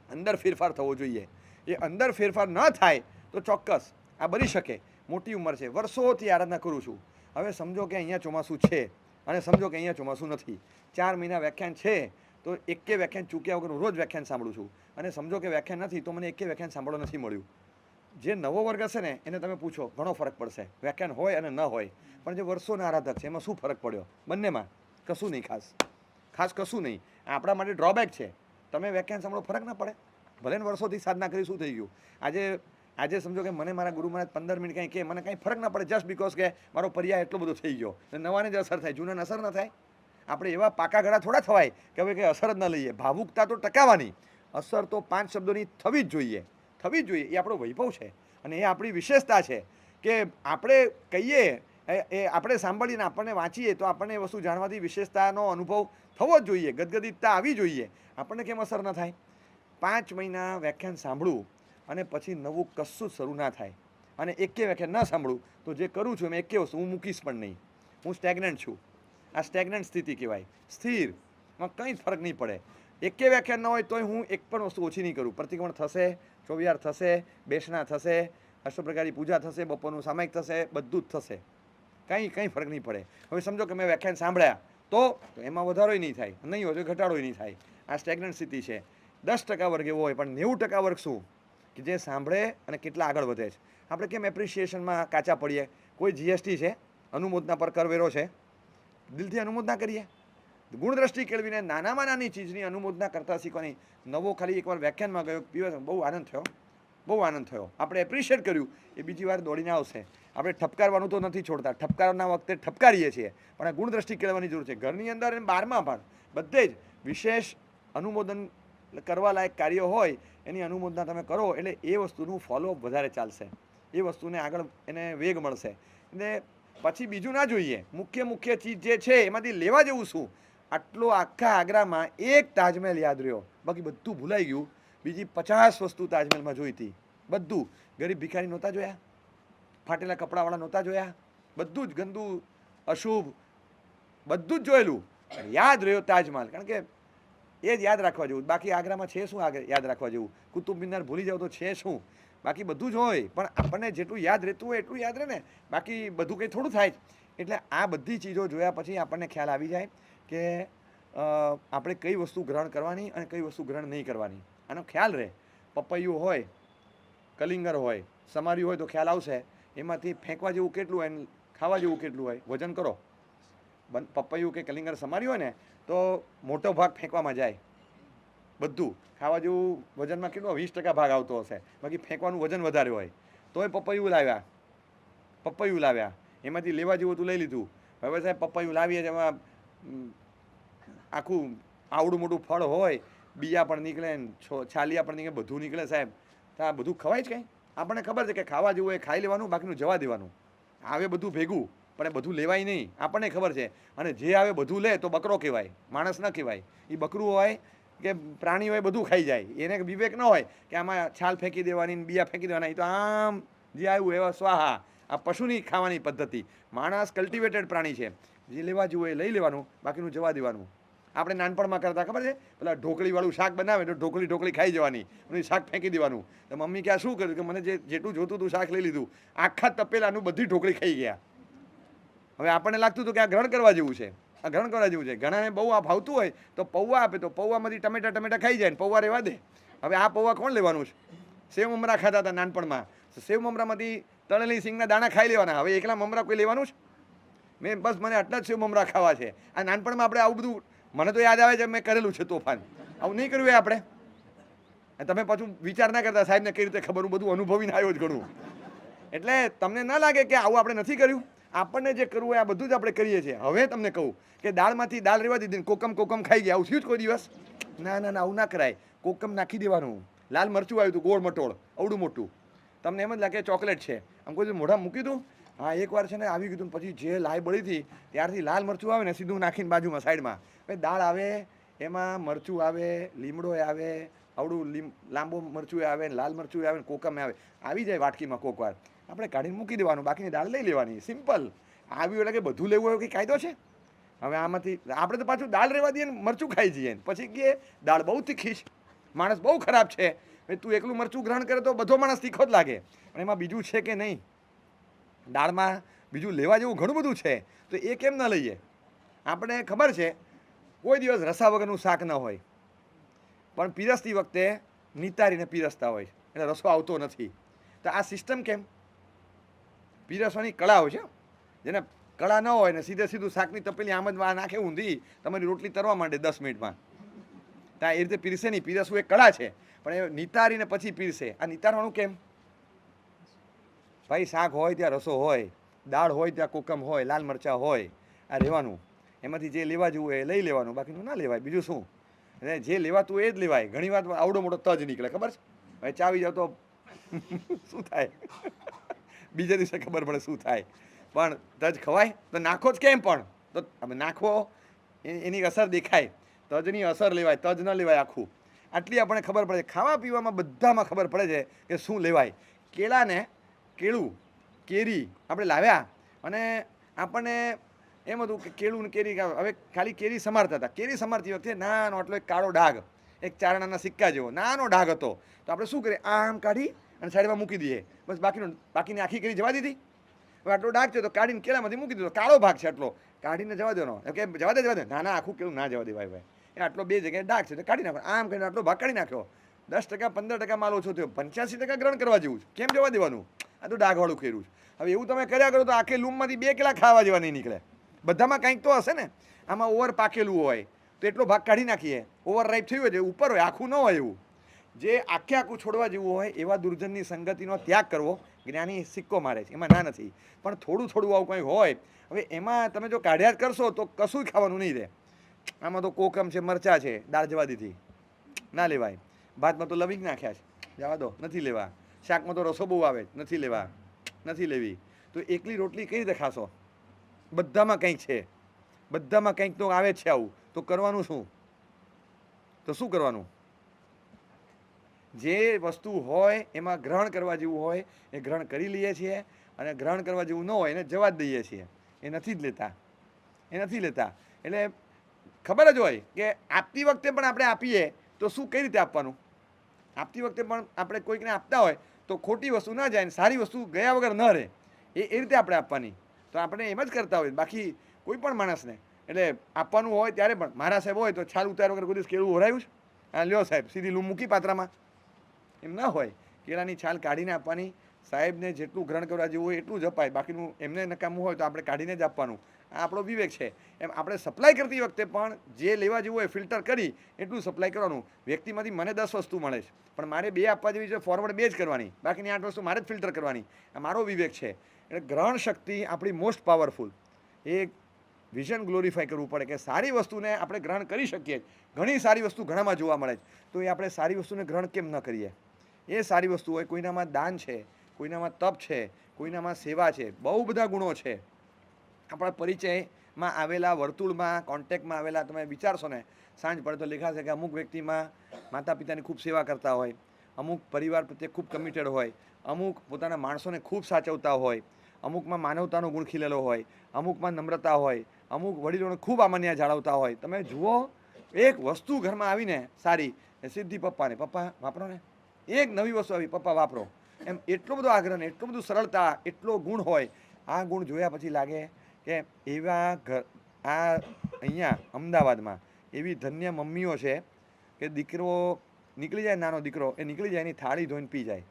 અંદર ફેરફાર થવો જોઈએ. એ અંદર ફેરફાર ન થાય તો ચોક્કસ આ બની શકે. મોટી ઉંમર છે, વર્ષોથી આરાધના કરું છું, હવે સમજો કે અહીંયા ચોમાસું છે અને સમજો કે અહીંયા ચોમાસું નથી. 4 મહિના વ્યાખ્યાન છે તો એકે વ્યાખ્યાન ચૂક્યા વગર રોજ વ્યાખ્યાન સાંભળું છું. અને સમજો કે વ્યાખ્યાન નથી તો મને એકે વ્યાખ્યાન સાંભળવા નથી મળ્યું. જે નવો વર્ગ હશે ને એને તમે પૂછો, ઘણો ફરક પડશે, વ્યાખ્યાન હોય અને ન હોય. પણ જે વર્ષોના આરાધક છે એમાં શું ફરક પડ્યો? બંનેમાં કશું નહીં, ખાસ કશું નહીં. આપણા માટે ડ્રોબેક છે. તમે વ્યાખ્યાન સાંભળો ફરક ના પડે? ભલે ને વર્ષોથી સાધના કરી, શું થઈ ગયું? આજે સમજો કે મને મારા ગુરુ મહારાજ 15 મિનિટ કંઈ કે મને કંઈ ફરક ના પડે, જસ્ટ બિકોઝ કે મારો પર્યાય એટલો બધો થઈ ગયો. નવાને જ અસર થાય, જૂનાને અસર ન થાય. આપણે એવા પાકા ગળા થોડા થવાય કે હવે કંઈ અસર જ ન લઈએ. ભાવુકતા તો ટકાવવાની, અસર તો 5 શબ્દોની થવી જ જોઈએ. એ આપણો વૈભવ છે અને એ આપણી વિશેષતા છે કે આપણે કહીએ એ આપણે સાંભળીને આપણને વાંચીએ તો આપણને એ વસ્તુ જાણવાથી વિશેષતાનો અનુભવ થવો જ જોઈએ, ગદગદિતતા આવી જોઈએ. આપણને કેમ અસર ન થાય? 5 મહિના વ્યાખ્યાન સાંભળવું અને પછી નવું કશું જ શરૂ ના થાય અને એકે વ્યાખ્યાન ન સાંભળું તો જે કરું છું એમ એકે વસ્તુ હું મૂકીશ પણ નહીં. હું સ્ટેગ્નન્ટ છું. આ સ્ટેગ્નન્ટ સ્થિતિ કહેવાય. સ્થિરમાં કંઈ જ ફરક નહીં પડે. એકે વ્યાખ્યાન ન હોય તોય હું એક પણ વસ્તુ ઓછી નહીં કરું. પ્રતિક્રમણ થશે, ચોવિહાર થશે, બેસણા થશે, અષ્ટપ્રકારની પૂજા થશે, બપોરનું સામાયિક થશે, બધું જ થશે. કંઈ ફરક નહીં પડે. હવે સમજો કે મેં વ્યાખ્યાન સાંભળ્યા તો એમાં વધારોય નહીં થાય, નહીં હોય તો ઘટાડોય નહીં થાય. આ સ્ટેગ્નન્ટ સ્થિતિ છે. 10% વર્ગ એવો હોય, પણ 90% વર્ગ શું કે જે સાંભળે અને કેટલા આગળ વધે છે. આપણે કેમ એપ્રિશિએશનમાં કાચા પડીએ? કોઈ જીએસટી છે, અનુમોદના પર કરવેરો છે, દિલથી અનુમોદના કરીએ. ગુણદ્રષ્ટિ કેળવીને નાનામાં નાની ચીજની અનુમોદના કરતા શીખવાની. નવો ખાલી એકવાર વ્યાખ્યાનમાં ગયો, પીવે બહુ આનંદ થયો, આપણે એપ્રિશિએટ કર્યું, એ બીજી વાર દોડીને આવશે. આપણે ઠપકારવાનું તો નથી છોડતા, ઠપકારના વખતે ઠપકારીએ છીએ, પણ આ ગુણદ્રષ્ટિ કેળવવાની જરૂર છે. ઘરની અંદર અને બહારમાં પણ બધે જ વિશેષ અનુમોદન કરવા લાયક કાર્ય હોય એની અનુમોદના તમે કરો એટલે એ વસ્તુનું ફોલોઅપ વધારે ચાલશે, એ વસ્તુને આગળ એને વેગ મળશે. એટલે પછી બીજું ના જોઈએ. મુખ્ય ચીજ જે છે એમાંથી લેવા જેવું શું? આટલો આખા આગ્રામાં એક તાજમહેલ યાદ રહ્યો, બાકી બધું ભૂલાઈ ગયું. બીજી 50 વસ્તુ તાજમહેલમાં જોઈ હતી. બધું ગરીબ ભિખારી નહોતા જોયા, ફાટેલા કપડાવાળા નહોતા જોયા, બધું જ ગંદુ અશુભ બધું જ જોયેલું. યાદ રહ્યો તાજમહેલ, કારણ કે એ જ યાદ રાખવા જેવું. બાકી આગ્રામાં છે શું યાદ રાખવા જેવું? કુતુબ મિનાર ભૂલી જાવ તો છે શું? બાકી બધું જ હોય, પણ આપણને જેટલું યાદ રહેતું હોય એટલું યાદ રહે ને, બાકી બધું કંઈ થોડું થાય. એટલે આ બધી ચીજો જોયા પછી આપણને ખ્યાલ આવી જાય કે આપણે કઈ વસ્તુ ગ્રહણ કરવાની અને કઈ વસ્તુ ગ્રહણ નહીં કરવાની. આનો ખ્યાલ રહે. પપૈયું હોય, કલિંગર હોય, સમાર્યું હોય તો ખ્યાલ આવશે એમાંથી ફેંકવા જેવું કેટલું હોય અને ખાવા જેવું કેટલું હોય. વજન કરો. પપૈયું કે કલિંગર સમાર્યું હોય ને તો મોટો ભાગ ફેંકવામાં જાય, બધું ખાવા જેવું વજનમાં કેટલું 20% ભાગ આવતો હશે, બાકી ફેંકવાનું વજન વધારે હોય. તોય પપૈયું લાવ્યા, એમાંથી લેવા જેવું તું લઈ લીધું. હવે સાહેબ પપૈયું લાવીએ એમાં આખું આવડું મોટું ફળ હોય, બીયા પણ નીકળે ને છાલિયા પણ નીકળે, બધું નીકળે સાહેબ. તો આ બધું ખવાય જ કંઈ? આપણને ખબર છે કે ખાવા જેવું એ ખાઈ લેવાનું, બાકીનું જવા દેવાનું. આવે બધું ભેગું, પણ એ બધું લેવાય નહીં, આપણને ખબર છે. અને જે આવે બધું લે તો બકરો કહેવાય, માણસ ન કહેવાય. એ બકરું હોય કે પ્રાણી હોય બધું ખાઈ જાય. એને વિવેક ન હોય કે આમાં છાલ ફેંકી દેવાની, બીયા ફેંકી દેવાના. એ તો આમ જે આવ્યું એવા સ્વાહા. આ પશુની ખાવાની પદ્ધતિ. માણસ કલ્ટિવેટેડ પ્રાણી છે, જે લેવા જેવું એ લઈ લેવાનું, બાકીનું જવા દેવાનું. આપણે નાનપણમાં કરતા ખબર છે, પેલા ઢોકળીવાળું શાક બનાવે તો ઢોકળી ખાઈ જવાની, અને શાક ફેંકી દેવાનું. તો મમ્મી કે આ શું કર્યું? કે મને જેટલું જોતું હતું શાક લઈ લીધું, આખા તપેલાનું બધી ઢોકળી ખાઈ ગયા. હવે આપણને લાગતું હતું કે આ ગ્રહણ કરવા જેવું છે, ઘણાને બહુ આ ભાવતું હોય તો પૌવા આપે તો પૌવામાંથી ટમેટા ખાઈ જાય ને પૌવા રહેવા દે. હવે આ પૌવા કોણ લેવાનું છે? સેવ મમરા ખાતા હતા નાનપણમાં, સેવ મમરામાંથી તળેલી સિંગના દાણા ખાઈ લેવાના. હવે એકલા મમરા કોઈ લેવાનું છે? મને આટલા જ સેવ મમરા ખાવા છે. આ નાનપણમાં આપણે આવું બધું, મને તો યાદ આવે છે મેં કરેલું છે તોફાન. આવું નહીં કર્યું આપણે. તમે પાછું વિચાર ના કરતા સાહેબને કઈ રીતે ખબર, બધું અનુભવીને આવ્યો જ ઘણું. એટલે તમને ના લાગે કે આવું આપણે નથી કર્યું? આપણને જે કરવું હોય આ બધું જ આપણે કરીએ છીએ. હવે તમને કહું કે દાળમાંથી દાળ રહેવા દીધી, કોકમ ખાઈ ગયા, આવું થયું જ કોઈ દિવસ? ના, આવું ના કરાય. કોકમ નાખી દેવાનું. લાલ મરચું આવ્યું હતું ગોળ મટોળ, અવડું મોટું, તમને એમ જ લાગે ચોકલેટ છે, આમ કોઈ મોઢા મૂકી દઉં. હા, એકવાર છે ને આવી ગયું, પછી જે લાઈ બળી હતી ત્યારથી લાલ મરચું આવે ને સીધું નાખીને બાજુમાં સાઈડમાં. ભાઈ દાળ આવે, એમાં મરચું આવે, લીમડો આવે, આવડું લાંબો મરચું આવે, લાલ મરચું આવે, કોકમ આવી જાય વાટકીમાં કોક વાર. આપણે કાઢીને મૂકી દેવાનું, બાકીની દાળ લઈ લેવાની. સિમ્પલ. આવ્યું એટલે કે બધું લેવું હોય કંઈ કાયદો છે? હવે આમાંથી આપણે તો પાછું દાળ રહેવા દઈએ ને મરચું ખાઈ જઈએ, પછી કહીએ દાળ બહુ તીખી છે, માણસ બહુ ખરાબ છે. તું એકલું મરચું ગ્રહણ કરે તો બધો માણસ તીખો જ લાગે, પણ એમાં બીજું છે કે નહીં? દાળમાં બીજું લેવા જેવું ઘણું બધું છે, તો એ કેમ ન લઈએ? આપણે ખબર છે કોઈ દિવસ રસા વગરનું શાક ન હોય, પણ પીરસતી વખતે નિતારીને પીરસતા હોય એટલે રસો આવતો નથી. તો આ સિસ્ટમ કેમ? પીરસવાની કળા હોય છે. જેને કળા ન હોય ને સીધું શાકની તપેલી આમ જ નાખે ઊંધી, તમારી રોટલી તરવા માંડે 10 મિનિટમાં. ત્યાં એ રીતે પીરસે નહીં, પીરસવું એક કળા છે, પણ એ નિતારીને પછી પીરસે. આ નિતારવાનું કેમ? ભાઈ શાક હોય ત્યાં રસો હોય, દાળ હોય ત્યાં કોકમ હોય, લાલ મરચાં હોય, આ રહેવાનું. એમાંથી જે લેવા જેવું એ લઈ લેવાનું, બાકીનું ના લેવાય. બીજું શું? અને જે લેવાતું એ જ લેવાય. ઘણી વાર આવડો મોટો તજ નીકળે, ખબર છે? હવે ચાવી જાવ તો શું થાય? બીજા દિવસે ખબર પડે શું થાય. પણ તજ ખવાય તો નાખો જ કેમ? પણ તો નાખવો એની અસર દેખાય, તજની અસર લેવાય, તજ ન લેવાય આખું. આટલી આપણને ખબર પડે. ખાવા પીવામાં બધામાં ખબર પડે છે કે શું લેવાય. કેળું કેરી આપણે લાવ્યા અને આપણને એમ હતું કે કેળું ને કેરી, હવે ખાલી કેરી સમારતા હતા. કેરી સમારતી વખતે નાનો આટલો એક કાળો ડાઘ, એક ચારણાના સિક્કા જેવો નાનો ડાઘ હતો. તો આપણે શું કરીએ? આમ કાઢી અને સાઈડમાં મૂકી દઈએ, બસ. બાકીની આખી કેરી જવા દીધી. હવે આટલો ડાઘ છે તો કાઢીને કેળામાંથી મૂકી દીધો. કાળો ભાગ છે આટલો, કાઢીને જવા દેવાનો. કે જવા દે. ના આખું કેળું ના જવા દેવાય ભાઈ. એ આટલો 2 જગ્યાએ ડાઘ છે તો કાઢી નાખો. આમ કરીને આટલો ભાગ કાઢી નાખ્યો. 10% 15% માલ ઓછો થયો, 85% ગ્રહણ કરવા જેવું છે. કેમ જવા દેવાનું? આ તો ડાઘવાળું કર્યું છે. હવે એવું તમે કર્યા કરો તો આખી લૂમમાંથી 2 કિલા ખાવા જેવા નહીં નીકળે. બધામાં કંઈક તો હશે ને. આમાં ઓવર પાકેલું હોય તો એટલો ભાગ કાઢી નાખીએ. ઓવર રાઈપ થયું હોય જે ઉપર હોય, આખું ન હોય એવું. જે આખું છોડવા જેવું હોય એવા દુર્જનની સંગતિનો ત્યાગ કરવો જ્ઞાની સિક્કો મારે છે, એમાં ના નથી. પણ થોડું આવું કંઈ હોય, હવે એમાં તમે જો કાઢ્યા જ કરશો તો કશું ખાવાનું નહીં રહે. આમાં તો કોકમ છે, મરચાં છે, દાળ જવા દીધી, ના લેવાય. ભાતમાં તો લવિંગ નાખ્યા છે, જવા દો, નથી લેવા. શાકમાં તો રસો બહુ આવે, નથી લેવા, નથી લેવી. તો એકલી રોટલી કઈ રીતે ખાશો? બધામાં કંઈક છે, બધામાં કંઈક તો આવે જ છે. આવું તો કરવાનું શું? તો શું કરવાનું? જે વસ્તુ હોય એમાં ગ્રહણ કરવા જેવું હોય એ ગ્રહણ કરી લઈએ છીએ, અને ગ્રહણ કરવા જેવું ન હોય એને જવા જ દઈએ છીએ. એ નથી લેતા. એટલે ખબર જ હોય કે આપતી વખતે પણ આપણે આપીએ તો શું, કઈ રીતે આપવાનું? આપતી વખતે પણ આપણે કોઈકને આપતા હોય તો ખોટી વસ્તુ ના જાય, સારી વસ્તુ ગયા વગર ન રહે, એ રીતે આપણે આપવાની. તો આપણે એમ જ કરતા હોય બાકી કોઈ પણ માણસને. એટલે આપવાનું હોય ત્યારે પણ મારા સાહેબ હોય તો છાલ ઉતાર વગર કોઈ દિવસ કેળું ઓરાયું છે? હા લ્યો સાહેબ, સીધી લૂમ મૂકી પાત્રામાં. એમ ના હોય. કેળાની છાલ કાઢીને આપવાની. સાહેબને જેટલું ગ્રહણ કરવા જેવું હોય એટલું જ અપાય, બાકીનું એમને નકામું હોય તો આપણે કાઢીને જ આપવાનું. આ આપણો વિવેક છે. એમ આપણે સપ્લાય કરતી વખતે પણ જે લેવા જેવું હોય ફિલ્ટર કરી એટલું સપ્લાય કરવાનું. વ્યક્તિમાંથી મને 10 વસ્તુ મળે છે, પણ મારે 2 આપવા જેવી છે, ફોરવર્ડ 2 જ કરવાની, બાકીની 8 વસ્તુ મારે જ ફિલ્ટર કરવાની. આ મારો વિવેક છે. એટલે ગ્રહણ શક્તિ આપણી મોસ્ટ પાવરફુલ. એ વિઝન ગ્લોરીફાય કરવું પડે કે સારી વસ્તુને આપણે ગ્રહણ કરી શકીએ. ઘણી સારી વસ્તુ ઘણામાં જોવા મળે છે, તો એ આપણે સારી વસ્તુને ગ્રહણ કેમ ન કરીએ? એ સારી વસ્તુ હોય. કોઈનામાં દાન છે, કોઈનામાં તપ છે, કોઈનામાં સેવા છે, બહુ બધા ગુણો છે. આપણા પરિચયમાં આવેલા, વર્તુળમાં, કોન્ટેક્ટમાં આવેલા, તમે વિચારશો ને, સાંજ પડે તો લેખાશે કે અમુક વ્યક્તિમાં માતા પિતાની ખૂબ સેવા કરતા હોય, અમુક પરિવાર પ્રત્યે ખૂબ કમિટેડ હોય, અમુક પોતાના માણસોને ખૂબ સાચવતા હોય, અમુકમાં માનવતાનો ગુણ ખીલેલો હોય, અમુકમાં નમ્રતા હોય, અમુક વડીલોને ખૂબ આમાન્ય જાળવતા હોય. તમે જુઓ, એક વસ્તુ ઘરમાં આવીને સારી, સીધી પપ્પાને, પપ્પા વાપરો ને. એક નવી વસ્તુ આવી, પપ્પા વાપરો. એમ એટલો બધો આગ્રહ ને એટલું બધું સરળતા, એટલો ગુણ હોય. આ ગુણ જોયા પછી લાગે કે એવા અહીંયા અમદાવાદમાં એવી ધન્ય મમ્મીઓ છે કે દીકરો નીકળી જાય, નાનો દીકરો એ નીકળી જાય, એની થાળી ધોઈને પી જાય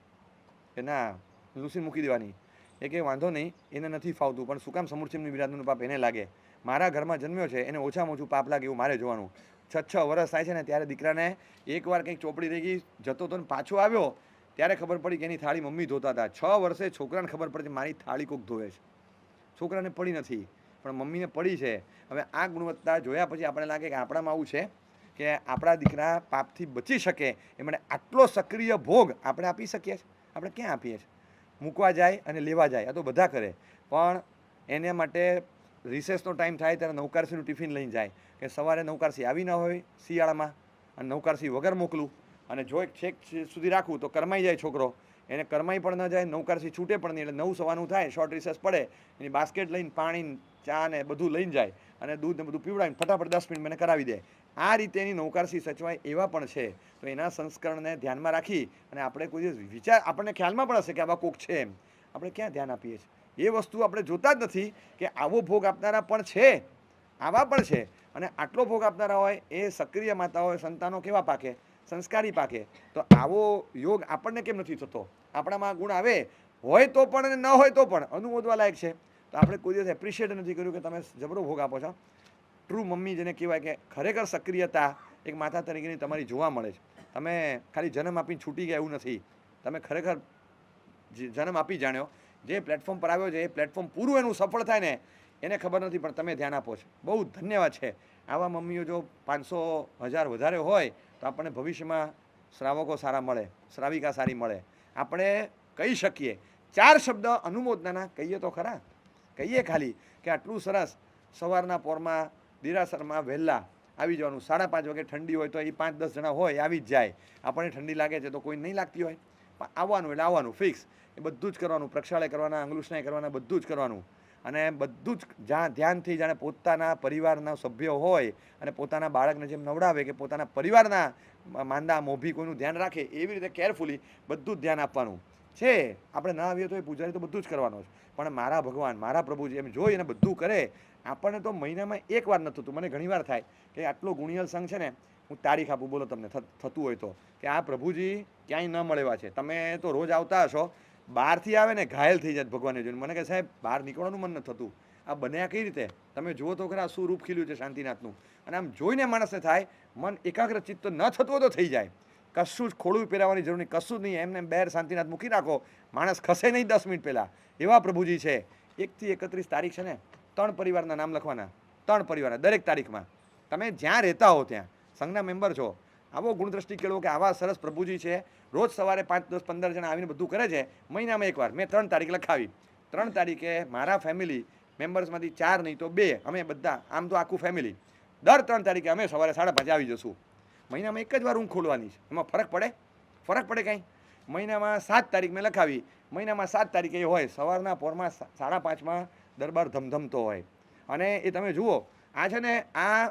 કે ના લૂસીને મૂકી દેવાની. એ કે વાંધો નહીં, એને નથી ફાવતું, પણ શું કામ સમૂર્છિમની બિરાદનું પાપ એને લાગે? મારા ઘરમાં જન્મ્યો છે, એને ઓછામાં ઓછું પાપ લાગે એવું મારે જોવાનું. 6 વર્ષ થાય છે ને ત્યારે દીકરાને એકવાર કંઈક ચોપડી રહી ગઈ, જતો તો પાછો આવ્યો ત્યારે ખબર પડી કે એની થાળી મમ્મી ધોતા હતા. 6 વર્ષે છોકરાને ખબર પડે છે મારી થાળી કોક ધોવે છે. છોકરાને પડી નથી પણ મમ્મીને પડી છે. હવે આ ગુણવત્તા જોયા પછી આપણે લાગે કે આપણામાં આવું છે કે આપણા દીકરા પાપથી બચી શકે એ માટે આટલો સક્રિય ભોગ આપણે આપી શકીએ છીએ? આપણે ક્યાં આપીએ છીએ? મૂકવા જાય અને લેવા જાય, આ તો બધા કરે. પણ એને માટે રિસેસનો ટાઈમ થાય ત્યારે નવકારસીનું ટિફિન લઈને જાય કે સવારે નવકારસી આવી ન હોય શિયાળામાં અને નવકારસી વગર મોકલું, અને જો એક છેક સુધી રાખું તો કરમાઈ જાય છોકરો. એને કરમાઈ પણ ન જાય, નવકારસી છૂટે પણ નહીં. એટલે 9 સવાનું થાય, શોર્ટ રિસેસ પડે, એની બાસ્કેટ લઈને પાણી, ચા ને બધું લઈને જાય અને દૂધ ને બધું પીવડાવીને ફટાફટ 10 મિનિટ મને કરાવી દે. આ રીતે એની નવકારસી સચવાય એવા પણ છે. તો એના સંસ્કરણને ધ્યાનમાં રાખી અને આપણે કોઈ વિચાર, આપણને ખ્યાલમાં પણ હશે કે આવા કોક છે, એમ આપણે ક્યાં ધ્યાન આપીએ છીએ? એ વસ્તુ આપણે જોતા જ નથી કે આવો ભોગ આપનારા પણ છે, આવા પણ છે. અને આટલો ભોગ આપનારા હોય એ સક્રિય માતા હોય, સંતાનો કેવા પાકે? સંસ્કારી પાકે. તો આવો યોગ આપણને કેમ નથી થતો? આપણામાં ગુણ આવે હોય તો પણ અને ન હોય તો પણ અનુમોદવા લાયક છે. તો આપણે કોઈ દિવસ એપ્રિશિએટ નથી કર્યું કે તમે જબરો ભોગ આપો છો. ટ્રુ મમ્મી જેને કહેવાય કે ખરેખર સક્રિયતા એક માતા તરીકેની તમારી જોવા મળે છે. તમે ખાલી જન્મ આપીને છૂટી ગયા એવું નથી. તમે ખરેખર જન્મ આપી જાણ્યો. જે પ્લેટફોર્મ પર આવ્યો છે એ પ્લેટફોર્મ પૂરું એનું સફળ થાય ને એને ખબર નથી, પણ તમે ધ્યાન આપો છો. બહુ ધન્યવાદ છે. આવા મમ્મીઓ જો 500 1000 વધારે હોય તો આપણને ભવિષ્યમાં શ્રાવકો સારા મળે, શ્રાવિકા સારી મળે. આપણે કહી શકીએ 4 શબ્દ અનુમોદનાના કહીએ તો ખરા. કહીએ ખાલી કે આટલું સરસ સવારના પોરમાં દેરાસરમાં વહેલા આવી જવાનું. 5:30 વાગે ઠંડી હોય તો એ 5-10 જણા હોય આવી જ જાય. આપણને ઠંડી લાગે છે તો કોઈ નહીં લાગતી હોય, પણ આવવાનું એટલે આવવાનું ફિક્સ. એ બધું જ કરવાનું, પ્રક્ષાળય કરવાના, અંગલુષ્ણાય કરવાના, બધું જ કરવાનું. અને બધું જ ધ્યાનથી જાણે પોતાના પરિવારના સભ્યો હોય અને પોતાના બાળકને જેમ નવડાવે કે પોતાના પરિવારના માંદા મોભી કોઈનું ધ્યાન રાખે એવી રીતે કેરફુલી બધું જ ધ્યાન આપવાનું છે. આપણે ના આવીએ તો એ પૂજારી તો બધું જ કરવાનું છે, પણ મારા ભગવાન મારા પ્રભુજી એમ જોઈ અને બધું કરે. આપણને તો મહિનામાં એક વાર નથી થતું. મને ઘણીવાર થાય કે આટલો ગુણિયલ સંઘ છે ને, હું તારીખ આપું, બોલો તમને થતું હોય તો, કે આ પ્રભુજી ક્યાંય ન મળેવા છે. તમે તો રોજ આવતા હશો, બહારથી આવે ને ઘાયલ થઈ જાય ભગવાનને જોઈને. મને કહે સાહેબ બહાર નીકળવાનું મન નથી થતું. આ બન્યા કઈ રીતે? તમે જુઓ તો ખરા શું રૂપ ખીલ્યું છે શાંતિનાથનું. અને આમ જોઈને માણસને થાય મન એકાગ્ર ચિત્ત ન થતું હોય તો થઈ જાય. કશું જ ખોળું પહેરાવાની જરૂર નહીં, કશું જ નહીં. એમને બેર શાંતિનાથ મૂકી રાખો, માણસ ખસે નહીં 10 મિનિટ પહેલાં. એવા પ્રભુજી છે. 1 થી 31 તારીખ છે ને, 3 પરિવારના નામ લખવાના. 3 પરિવારના દરેક તારીખમાં તમે જ્યાં રહેતા હો ત્યાં સંઘના મેમ્બર છો, આવો ગુણદ્રષ્ટિ કેળવો કે આવા સરસ પ્રભુજી છે. રોજ સવારે 5, 10, 15 જણા આવીને બધું કરે છે. મહિનામાં એકવાર મેં 3 તારીખ લખાવી. 3 તારીખે મારા ફેમિલી મેમ્બર્સમાંથી 4 નહીં તો 2, અમે બધા, આમ તો આખું ફેમિલી દર 3 તારીખે અમે સવારે 5:30 આવી જશું. મહિનામાં એક જ વાર ઊંઘ ખોલવાની છે. એમાં ફરક પડે કાંઈ? મહિનામાં 7 તારીખ મેં લખાવી. મહિનામાં 7 તારીખે એ હોય સવારના પોરમાં 5:30 દરબાર ધમધમતો હોય. અને એ તમે જુઓ, આ છે ને આ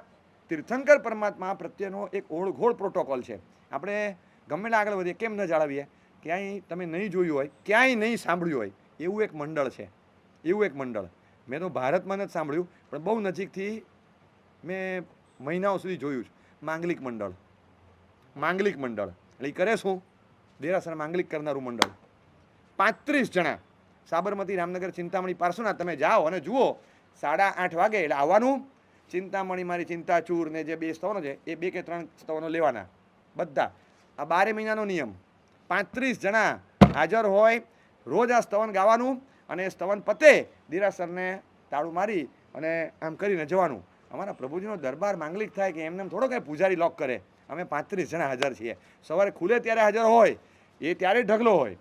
તીર્થંકર પરમાત્મા પ્રત્યેનો એક ઓળઘોળ પ્રોટોકોલ છે. આપણે ગમે તે આગળ વધીએ કેમ ન જાળવીએ? ક્યાંય તમે નહીં જોયું હોય, ક્યાંય નહીં સાંભળ્યું હોય એવું એક મંડળ છે. એવું એક મંડળ મેં તો ભારતમાં નથી સાંભળ્યું, પણ બહુ નજીકથી મેં મહિનાઓ સુધી જોયું છે. માંગલિક મંડળ. એટલે એ કરે શું? દેરાસર માંગલિક કરનારું મંડળ. 35 જણા સાબરમતી, રામનગર, ચિંતામણી, પાર્શ્વનાથ તમે જાઓ અને જુઓ 8:30 વાગે એટલે આવવાનું. ચિંતામણી મારી ચિંતાચૂર ને જે 2 સ્તવનો છે એ 2 કે 3 સ્તવનો લેવાના બધા. આ 12 મહિનાનો નિયમ. 35 જણા હાજર હોય, રોજ આ સ્તવન ગાવાનું અને સ્તવન પતે દેરાસરને તાળું મારી અને આમ કરીને જવાનું. અમારા પ્રભુજીનો દરબાર માંગલિક થાય કે એમને થોડો કંઈ પૂજારી લોક કરે. અમે 35 જણા હાજર છીએ. સવારે ખુલે ત્યારે હાજર હોય, એ ત્યારે ઢગલો હોય.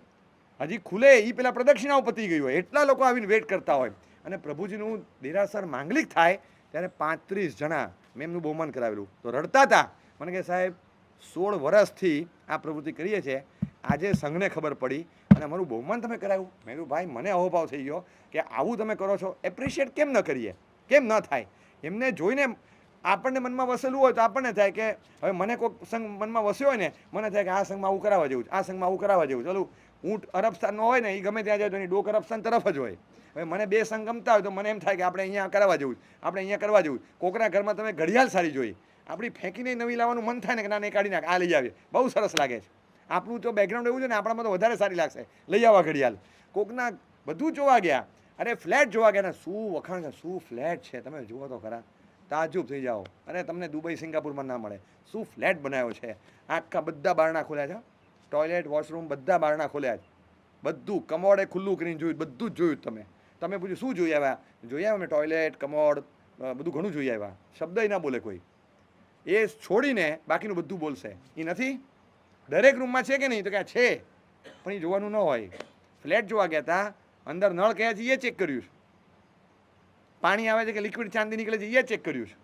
હજી ખુલે એ પેલા પ્રદક્ષિણાઓ પતી ગઈ હોય, એટલા લોકો આવીને વેઇટ કરતા હોય. અને પ્રભુજીનું દેરાસર માંગલિક થાય ત્યારે 35 જણા મેં એમનું બહુમાન કરાવેલું તો રડતા હતા. મને કહે સાહેબ 16 વર્ષથી આ પ્રવૃત્તિ કરીએ છીએ, આજે સંઘને ખબર પડી અને અમારું બહુમાન તમે કરાવ્યું. મેં કીધું ભાઈ મને અહોભાવ થઈ ગયો કે આવું તમે કરો છો, એપ્રિશિએટ કેમ ન કરીએ? કેમ ન થાય? એમને જોઈને આપણને મનમાં વસેલું હોય તો આપણને થાય કે હવે મને કોઈક સંઘ મનમાં વસ્યો હોય ને, મને થાય કે આ સંઘમાં આવું કરાવવા જેવું, આ સંઘમાં આવું કરાવવા જેવું. ચાલું ઊંટ અરબસ્તાનનો હોય ને, એ ગમે ત્યાં જાય તો એની ડોક અરબસ્તાન તરફ જ હોય. હવે મને 2 સંઘ ગમતા હોય તો મને એમ થાય કે આપણે અહીંયા કરાવવા જેવું, આપણે અહીંયા કરવા જેવું. કોકના ઘરમાં તમે ઘડિયાળ સારી જોઈ, આપણી ફેંકીને નવી લાવવાનું મન થાય ને કે ના કાઢી નાખ, આ લઈ આવીએ, બહુ સરસ લાગે છે. આપણું તો બેકગ્રાઉન્ડ એવું છે ને, આપણામાં તો વધારે સારી લાગશે, લઈ આવવા ઘડિયાળ. કોકના બધું જોવા ગયા, અરે ફ્લેટ જોવા ગયા ને, શું વખાણ છે, શું ફ્લેટ છે, તમે જુઓ તો ખરા, તાજુબ થઈ જાઓ. અરે તમને દુબઈ સિંગાપુરમાં ના મળે. શું ફ્લેટ બનાવ્યો છે, આખા બધા બારણા ખોલ્યા છે, ટોયલેટ વોશરૂમ બધા બારણા ખોલ્યા છે, બધું કમોડે ખુલ્લું કરીને જોયું, બધું જ જોયું. તમે પૂછ્યું શું જોઈ આવ્યા? જોઈ આવ્યા મેં ટોયલેટ, કમોડ, બધું ઘણું જોઈ આવ્યા. શબ્દ ના બોલે કોઈ. એ છોડીને બાકીનું બધું બોલશે. એ નથી દરેક રૂમમાં છે કે નહીં? તો કે છે, પણ એ જોવાનું ન હોય. ફ્લેટ જોવા ગયા હતા, અંદર નળ કયા છે એ ચેક કર્યું છે, પાણી આવે છે કે લિક્વિડ ચાંદી નીકળે છે એ ચેક કર્યું છે,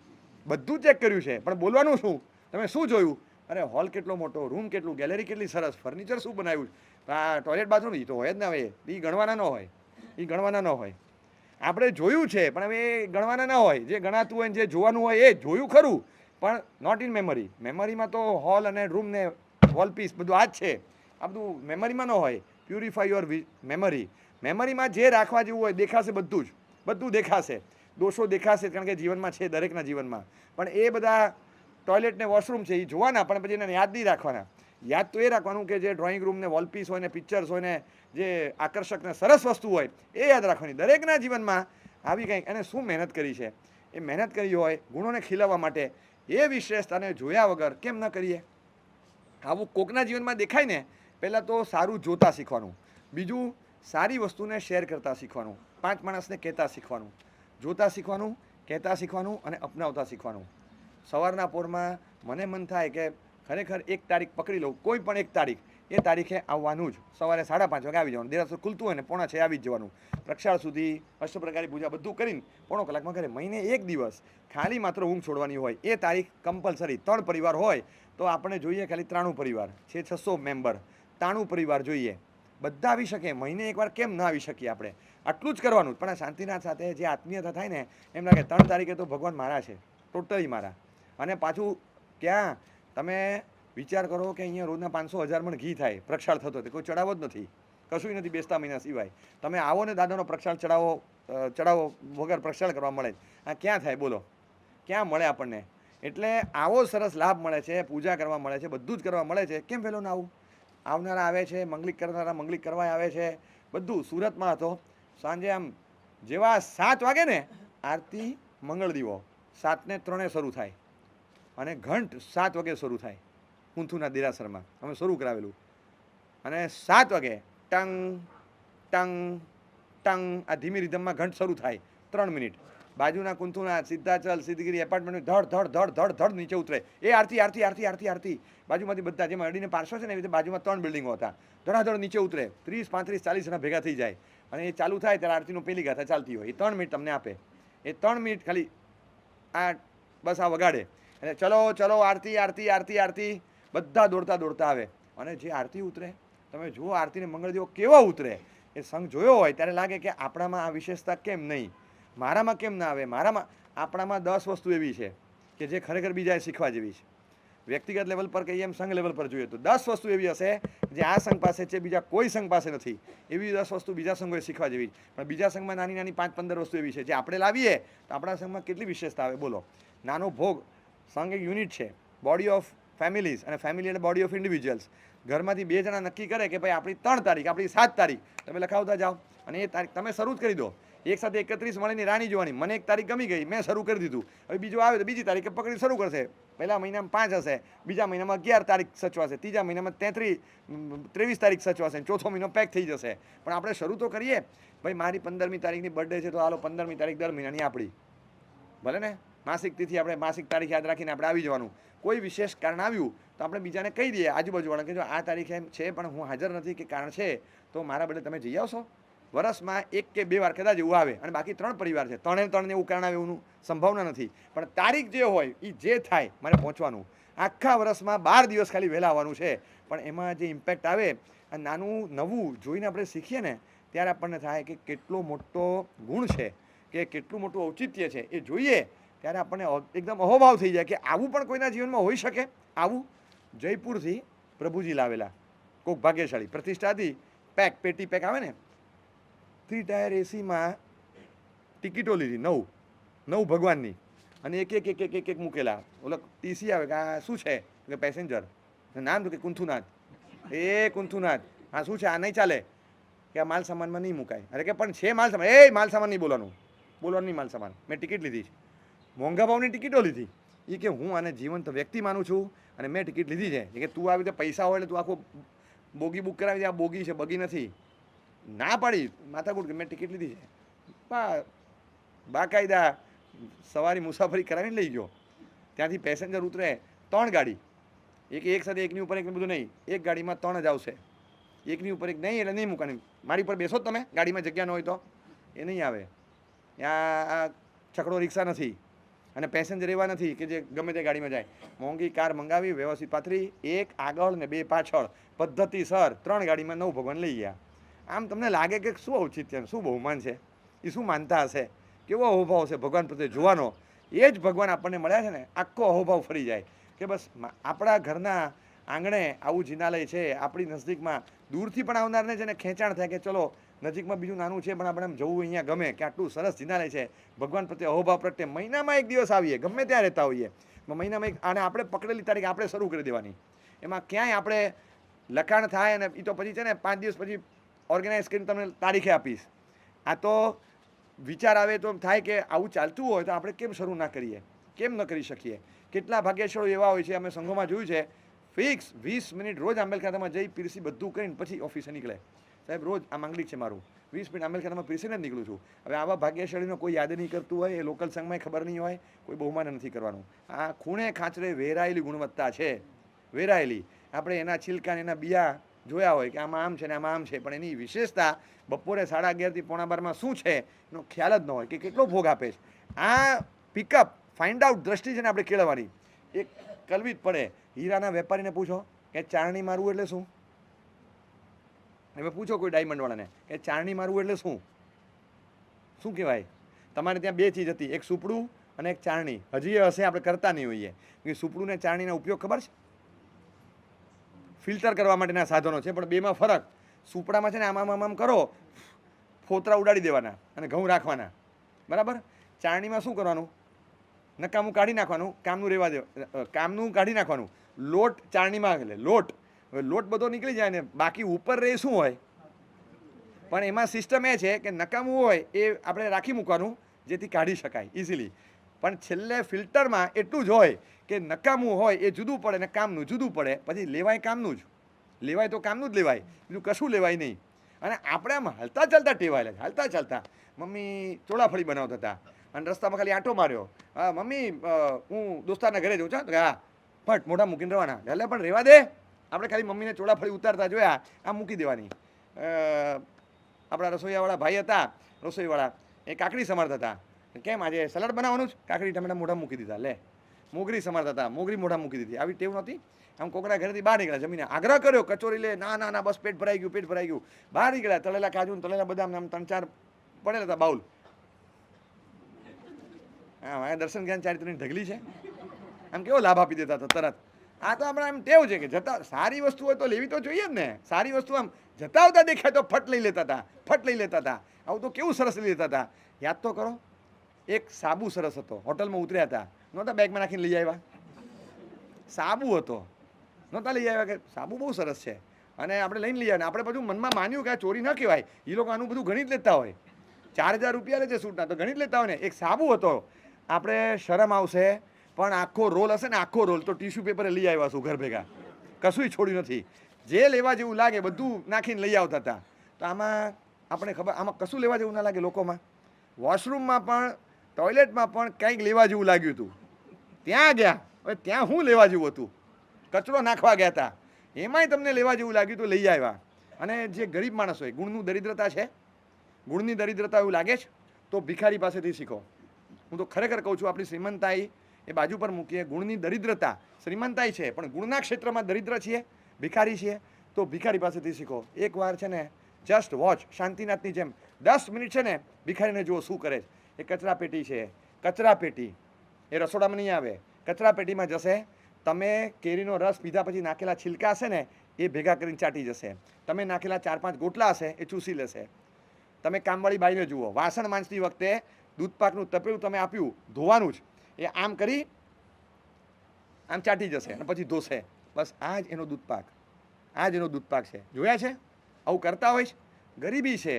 બધું ચેક કર્યું છે, પણ બોલવાનું શું? તમે શું જોયું? અરે હોલ કેટલો મોટો, રૂમ કેટલું, ગેલેરી કેટલી સરસ, ફર્નિચર શું બનાવ્યું, આ ટોયલેટ બાથરૂમ, એ તો હોય જ ના હોય. એ ગણવાના ન હોય. આપણે જોયું છે પણ હવે એ ગણવાના ન હોય. જે ગણાતું હોય જે જોવાનું હોય એ જોયું ખરું, પણ નોટ ઇન મેમરી. મેમરીમાં તો હોલ અને રૂમ ને વોલ પીસ બધું આ જ છે. આ બધું મેમરીમાં ન હોય. Purify your memory. મેમરીમાં જે રાખવા જેવું હોય દેખાશે, બધું દેખાશે, દોષો દેખાશે, કારણ કે જીવનમાં છે, દરેકના જીવનમાં. પણ એ બધા ટોયલેટ ને વોશરૂમ છે એ જોવાના, પણ પછી એને યાદ નહીં રાખવાના. યાદ તો એ રાખવાનું કે જે ડ્રોઈંગ રૂમ ને વોલપીસ હોય ને પિક્ચર્સ હોય ને જે આકર્ષક ને સરસ વસ્તુ હોય એ યાદ રાખવાની. દરેકના જીવનમાં આવી કંઈક એને શું મહેનત કરી છે એ મહેનત કરી હોય ગુણોને ખીલવવા માટે, એ વિશેષતાને જોયા વગર કેમ ન કરીએ? આવું કોકના જીવનમાં દેખાય ને, પહેલાં તો સારું જોતા શીખવાનું, બીજું સારી વસ્તુને શેર કરતા શીખવાનું, 5 માણસને કહેતા શીખવાનું, જોતા શીખવાનું, કહેતા શીખવાનું અને અપનાવતા શીખવાનું. સવારના પોરમાં મને મન થાય કે ખરેખર એક તારીખ પકડી લઉં, કોઈ પણ એક તારીખ, એ તારીખે આવવાનું જ, સવારે 5:30 વાગે આવી જવાનું, દેરાસર ખુલતું હોય ને 5:45 આવી જ જવાનું, પ્રક્ષાળ સુધી અષ્ટપ્રકારી પૂજા બધું કરીને પોણો કલાકમાં ઘરે. મહિને એક દિવસ ખાલી માત્ર ઊંઘ છોડવાની હોય, એ તારીખ કમ્પલસરી. 3 પરિવાર હોય તો આપણે જોઈએ ખાલી 93 પરિવાર છે, 600 મેમ્બર, 93 પરિવાર જોઈએ, બધા આવી શકે. મહિને એકવાર કેમ ન આવી શકીએ આપણે? આટલું જ કરવાનું. પણ આ શાંતિનાથ સાથે જે આત્મીયતા થાય ને, એમ લાગે 3 તારીખે તો ભગવાન મારા છે, ટોટલી મારા. અને પાછું ક્યાં તમે વિચાર કરો કે અહીંયા રોજના 500-1000 મણ ઘી થાય, પ્રક્ષાળ થતો હોય, કોઈ ચડાવો જ નથી, કશું નથી બેસતા મહિના સિવાય. તમે આવો ને દાદાનો પ્રક્ષાળ ચડાવો વગર પ્રક્ષાળ કરવા મળે, આ ક્યાં થાય બોલો? ક્યાં મળે આપણને? એટલે આવો સરસ લાભ મળે છે, પૂજા કરવા મળે છે, બધું જ કરવા મળે છે. કેમ વહેલો ના આવું? આવનારા આવે છે, મંગલિક કરનારા મંગલિક કરવા આવે છે, બધું. સુરતમાં હતો, સાંજે આમ જેવા 7 વાગે ને, આરતી મંગળ દીવો 7:03 શરૂ થાય અને ઘંટ 7 વાગે શરૂ થાય. કુંથુના દેરાસરમાં અમે શરૂ કરાવેલું, અને 7 વાગે ટંગ ટંગ ટંગ આ ધીમી રીધમમાં ઘંટ શરૂ થાય, 3 મિનિટ. બાજુના કુંથુના સિદ્ધાચલ સિદ્ધગીરી એપાર્ટમેન્ટ ધડ ધડ ધડ ધડ ધડ નીચે ઉતરે, એ આરતી આરતી આરતી આરતી આરતી. બાજુમાંથી બધા જેમાં અડીને પાર્શ્વ છે ને, એવી રીતે બાજુમાં 3 બિલ્ડિંગો હતા, ધડાધડ નીચે ઉતરે, 30, 35, 40 જણા ભેગા થઈ જાય, અને એ ચાલુ થાય ત્યારે આરતીનું પેલી ગાથા ચાલતી હોય. એ 3 મિનિટ તમને આપે, એ 3 મિનિટ ખાલી આ બસ આ વગાડે, અને ચલો ચલો આરતી આરતી આરતી આરતી, બધા દોડતા દોડતા આવે. અને જે આરતી ઉતરે, તમે જુઓ આરતીને મંગળ દીવો કેવો ઉતરે, એ સંઘ જોયો હોય ત્યારે લાગે કે આપણામાં આ વિશેષતા કેમ નહીં, મારામાં કેમ ના આવે? આપણામાં 10 વસ્તુ એવી છે કે જે ખરેખર બીજાએ શીખવા જેવી છે. વ્યક્તિગત લેવલ પર કહીએ એમ સંઘ લેવલ પર જોઈએ તો 10 વસ્તુ એવી હશે જે આ સંઘ પાસે છે, બીજા કોઈ સંઘ પાસે નથી. એવી 10 વસ્તુ બીજા સંઘોએ શીખવા જેવી છે. પણ બીજા સંઘમાં નાની નાની 5-15 વસ્તુ એવી છે જે આપણે લાવીએ તો આપણા સંઘમાં કેટલી વિશેષતા આવે બોલો? નાનો ભોગ. સંઘ એક યુનિટ છે, બોડી ઓફ ફેમિલીઝ, અને ફેમિલી અને બોડી ઓફ ઇન્ડિવિજ્યુઅલ્સ. ઘરમાંથી 2 જણા નક્કી કરે કે ભાઈ આપણી 3 તારીખ, આપણી 7 તારીખ, તમે લખાવતા જાઓ, અને એ તારીખ તમે શરૂ જ કરી દો. એક સાથે 31 મળીને રાણી જોવાની. મને એક તારીખ ગમી ગઈ, મેં શરૂ કરી દીધું. હવે બીજો આવે તો બીજી તારીખે પકડી શરૂ કરશે. પહેલા મહિનામાં 5 હશે, બીજા મહિનામાં 11 તારીખ સચવાશે, ત્રીજા મહિનામાં 23 તારીખ સચવાશે, ચોથો મહિનો પેક થઈ જશે. પણ આપણે શરૂ તો કરીએ. ભાઈ મારી 15મી તારીખની બર્થડે છે, તો હાલો 15મી તારીખ દર મહિનાની આપણી, ભલે ને માસિક તિથિ, આપણે માસિક તારીખ યાદ રાખીને આપણે આવી જવાનું. કોઈ વિશેષ કારણ આવ્યું તો આપણે બીજાને કહી દઈએ, આજુબાજુવાળા, કે જો આ તારીખે એમ છે પણ હું હાજર નથી કે કારણ છે, તો મારા બદલે તમે જઈ આવશો. વર્ષમાં 1 કે 2 વાર કદાચ એવું આવે, અને બાકી 3 પરિવાર છે, 3 એવું કારણ આવે એવું સંભાવના નથી. પણ તારીખ જે હોય એ જે થાય મારે પહોંચવાનું. આખા વર્ષમાં 12 દિવસ ખાલી વહેલા આવવાનું છે, પણ એમાં જે ઇમ્પેક્ટ આવે, આ નાનું નવું જોઈને આપણે શીખીએ ને, ત્યારે આપણને થાય કે કેટલો મોટો ગુણ છે, કે કેટલું મોટું ઔચિત્ય છે, એ જોઈએ ત્યારે આપણને એકદમ અહોભાવ થઈ જાય કે આવું પણ કોઈના જીવનમાં હોઈ શકે. આવું જયપુરથી પ્રભુજી લાવેલા, કોઈક ભાગ્યશાળી પ્રતિષ્ઠા હતી, પેટી પેક આવે ને, 3 ટાયર એસીમાં ટિકિટો લીધી, 9 ભગવાનની, અને એક મૂકેલા. ઓલો ટીસી આવે કે આ શું છે, કે પેસેન્જર, નામ તો કે કુંથુનાથ. એ કુંથુનાથ, હા શું છે, આ નહીં ચાલે, કે આ માલ સામાનમાં નહીં મુકાય. અરે કે પણ છે માલ સામાન, એ માલ સામાન નહીં બોલવાનું નહીં માલ સામાન. મેં ટિકિટ લીધી છે, મોંઘા ભાવની ટિકિટો લીધી. એ કે હું આને જીવંત વ્યક્તિ માનું છું, અને મેં ટિકિટ લીધી છે. એ કે તું આવી રીતે પૈસા હોય એટલે તું આખું બોગી બુક કરાવી દે, આ બોગી છે, બગી નથી. ના પાડી માથાકૂટ કે મેં ટિકિટ લીધી છે. બાકાયદા સવારી મુસાફરી કરાવીને લઈ ગયો. ત્યાંથી પેસેન્જર ઉતરે 3 ગાડી, એક સાથે એકની ઉપર એક બધું નહીં, એક ગાડીમાં 3 જ આવશે, એકની ઉપર એક નહીં, એટલે નહીં મૂકવાની. મારી ઉપર બેસો તમે, ગાડીમાં જગ્યા ન હોય તો એ નહીં આવે. આ છકડો રિક્ષા નથી, અને પેસેન્જર એવા નથી કે જે ગમે તે ગાડીમાં જાય. મોંઘી કાર મંગાવી, વ્યવસ્થિત પાથરી, 1 આગળ ને 2 પાછળ, પદ્ધતિસર 3 ગાડીમાં 9 ભગવાન લઈ ગયા. આમ તમને લાગે કે શું ઔચિત્ય, શું બહુમાન છે, એ શું માનતા હશે, કેવો અહોભાવ હશે ભગવાન પ્રત્યે જોવાનો. એ જ ભગવાન આપણને મળ્યા છે ને, આખો અહોભાવ ફરી જાય કે બસ આપણા ઘરના આંગણે આવું જિનાલય છે, આપણી નજદીકમાં. દૂરથી પણ આવનારને છે ને ખેંચાણ થાય કે ચલો નજીકમાં બીજું નાનું છે, પણ આપણે આમ જવું અહીંયા ગમે, કે આટલું સરસ જિનાલય છે. ભગવાન પ્રત્યે અહોભાવ પ્રત્યે મહિનામાં 1 દિવસ આવીએ, ગમે ત્યાં રહેતા હોઈએ, મહિનામાં અને આપણે પકડેલી તારીખ આપણે શરૂ કરી દેવાની. એમાં ક્યાંય આપણે લખાણ થાય, અને એ તો પછી છે ને 5 દિવસ પછી ઓર્ગેનાઇઝ કરીને તમને તારીખે આપીશ. આ તો વિચાર આવે તો થાય કે આવું ચાલતું હોય તો આપણે કેમ શરૂ ના કરીએ, કેમ ન કરી શકીએ. કેટલા ભાગ્યશાળીઓ એવા હોય છે, અમે સંઘોમાં જોયું છે, ફિક્સ 20 મિનિટ રોજ આંબેલ ખાતામાં જઈ પીરસી બધું કરીને પછી ઓફિસે નીકળે. સાહેબ રોજ આ માંગલિક છે મારું, 20 મિનિટ આંબેલ ખાતામાં પીરસીને જ નીકળું છું. હવે આવા ભાગ્યશાળીનો કોઈ યાદ નહીં કરતું હોય, એ લોકલ સંઘમાં ખબર નહીં હોય, કોઈ બહુમાન નથી કરવાનું. આ ખૂણે ખાંચરે વેરાયેલી ગુણવત્તા છે, વેરાયેલી. આપણે એના છિલકા એના બિયા જોયા હોય કે આમાં આમ છે ને આમાં આમ છે, પણ એની વિશેષતા બપોરે 11:30 પોણા 12 શું છે એનો ખ્યાલ જ ન હોય કે કેટલો ભોગ આપે છે. આ પિકઅપ ફાઇન્ડ આઉટ દ્રષ્ટિ છે ને આપણે કેળવવાની, એક કરવી જ પડે. હીરાના વેપારીને પૂછો કે ચારણી મારવું એટલે શું, હવે પૂછો કોઈ ડાયમંડવાળાને કે ચારણી મારવું એટલે શું, શું કહેવાય. તમારે ત્યાં 2 ચીજ હતી, એક સુપડું અને એક ચારણી. હજી એ હશે, આપણે કરતા નહીં હોઈએ. કે સુપડું ને ચારણીનો ઉપયોગ ખબર છે? ફિલ્ટર કરવા માટેના સાધનો છે, પણ બેમાં ફરક. સુપડામાં છે ને આમ કરો, ફોતરા ઉડાડી દેવાના અને ઘઉં રાખવાના, બરાબર. ચારણીમાં શું કરવાનું, નકામું કાઢી નાખવાનું, કામનું રહેવા દે, કામનું કાઢી નાખવાનું. લોટ ચારણીમાં એટલે લોટ, હવે લોટ બધો નીકળી જાય ને બાકી ઉપર રહે શું હોય, પણ એમાં સિસ્ટમ એ છે કે નકામું હોય એ આપણે રાખી મૂકવાનું જેથી કાઢી શકાય ઇઝીલી. પણ છેલ્લે ફિલ્ટરમાં એટલું જ હોય કે નકામું હોય એ જુદું પડે ને કામનું જુદું પડે. પછી લેવાય કામનું જ, લેવાય તો કામનું જ લેવાય, બીજું કશું લેવાય નહીં. અને આપણે આમ હાલતા ચાલતા ટેવાયેલા, હાલતા ચાલતા. મમ્મી ચોળાફળી બનાવતા હતા અને રસ્તામાં ખાલી આંટો માર્યો, હા મમ્મી હું દોસ્તારના ઘરે જઉં છું, હા ફટ મોઢા મૂકીને રહેવાના. એટલે પણ રહેવા દે, આપણે ખાલી મમ્મીને ચોળાફળી ઉતારતા જોયા, આમ મૂકી દેવાની. આપણા રસોઈયાવાળા ભાઈ હતા, રસોઈવાળા, એ કાકડી સમારતા હતા. કેમ આજે સલાડ બનાવવાનું જ, કાકડી ટમેટા મોઢા મૂકી દીધા. લે મોગરી સમારતા હતા, મોગરી મોઢા મૂકી દીધી. આવી ટેવ નહોતી. આમ કોકના ઘરેથી બહાર નીકળ્યા, જમીને આગ્રહ કર્યો કચોરી લે, ના ના ના બસ પેટ ભરાઈ ગયું, પેટ ભરાઈ ગયું. બહાર નીકળ્યા, તળેલા કાજુ ને તળેલા બદામ આમ 3-4 પડેલા હતા બાઉલ. હા મારા દર્શન જ્ઞાન ચારિત્રની ઢગલી છે, આમ કેવો લાભ આપી દેતા હતા તરત. આ તો આપણે આમ ટેવ છે કે જતા સારી વસ્તુ હોય તો લેવી તો જોઈએ જ ને. સારી વસ્તુ આમ જતા આવતા દેખાય તો ફટ લઈ લેતા હતા, ફટ લઈ લેતા હતા. આવું તો કેવું સરસ લઈ લેતા હતા. યાદ તો કરો, એક સાબુ સરસ હતો, હોટલમાં ઉતર્યા હતા, નહોતા બેગમાં નાખીને લઈ આવ્યા, સાબુ હતો, નહોતા લઈ આવ્યા કે સાબુ બહુ સરસ છે અને આપણે લઈને લઈ આવ્યા. આપણે બધું મનમાં માન્યું કે આ ચોરી ન કહેવાય, એ લોકો આનું બધું ગણી જ લેતા હોય. 4000 રૂપિયા લે છે સૂટના, તો ગણી જ લેતા હોય ને. એક સાબુ હતો, આપણે શરમ આવશે પણ આખો રોલ હશે ને, આખો રોલ તો ટીશ્યુ પેપરે લઈ આવ્યા છું ઘર ભેગા, કશુંય છોડ્યું નથી. જે લેવા જેવું લાગે બધું નાખીને લઈ આવતા હતા. તો આમાં આપણે ખબર, આમાં કશું લેવા જેવું ના લાગે લોકોમાં. વોશરૂમમાં પણ ટોયલેટમાં પણ કંઈક લેવા જેવું લાગ્યું હતું, ત્યાં ગયા. હવે ત્યાં શું લેવા જેવું હતું, કચરો નાખવા ગયા હતા, એમાંય તમને લેવા જેવું લાગ્યું તો લઈ આવ્યા. અને જે ગરીબ માણસ હોય, ગુણનું દરિદ્રતા છે, ગુણની દરિદ્રતા એવું લાગે છે તો ભિખારી પાસેથી શીખો. હું તો ખરેખર કહું છું, આપણી શ્રીમંતાઈ એ બાજુ પર મૂકીએ. ગુણની દરિદ્રતા, શ્રીમંતાઈ છે પણ ગુણના ક્ષેત્રમાં દરિદ્ર છીએ, ભિખારી છીએ, તો ભિખારી પાસેથી શીખો. એકવાર છે ને જસ્ટ વોચ, શાંતિનાથની જેમ 10 મિનિટ છે ને ભિખારીને જુઓ શું કરે છે. એ કચરા પેટી છે, કચરા પેટી, એ રસોડામાં નહીં આવે, કચરા પેટીમાં જશે. તમે કેરીનો રસ પીધા પછી નાખેલા છિલકા હશે ને એ ભેગા કરીને ચાટી જશે. તમે નાખેલા 4-5 ગોટલા હશે એ ચૂસી લેશે. તમે કામવાળી બાઈને જુઓ, વાસણ માંજતી વખતે દૂધપાકનું તપેલું તમે આપ્યું, ધોવાનું જ, એ આમ કરી આમ ચાટી જશે અને પછી ધોશે. બસ આ જ એનો દૂધપાક, આ જ એનો દૂધપાક છે. જોયા છે આવું કરતા હોય છે? ગરીબી છે,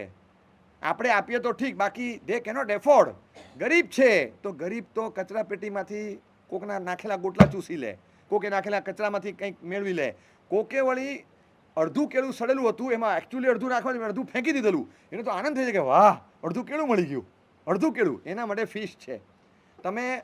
આપણે આપીએ તો ઠીક, બાકી દે કેનોટ એફોર્ડ. ગરીબ છે તો ગરીબ તો કચરા પેટીમાંથી કોકના નાખેલા ગોટલા ચૂસી લે, કોકે નાખેલા કચરામાંથી કંઈક મેળવી લે. કોકે વળી અડધું કેળું સડેલું હતું, એમાં એકચ્યુઅલી અડધું નાખવાનું, અડધું ફેંકી દીધેલું. એને તો આનંદ થઈ જાય કે વાહ અડધું કેળું મળી ગયું, અડધું કેળું. એના માટે ફીસ છે. તમે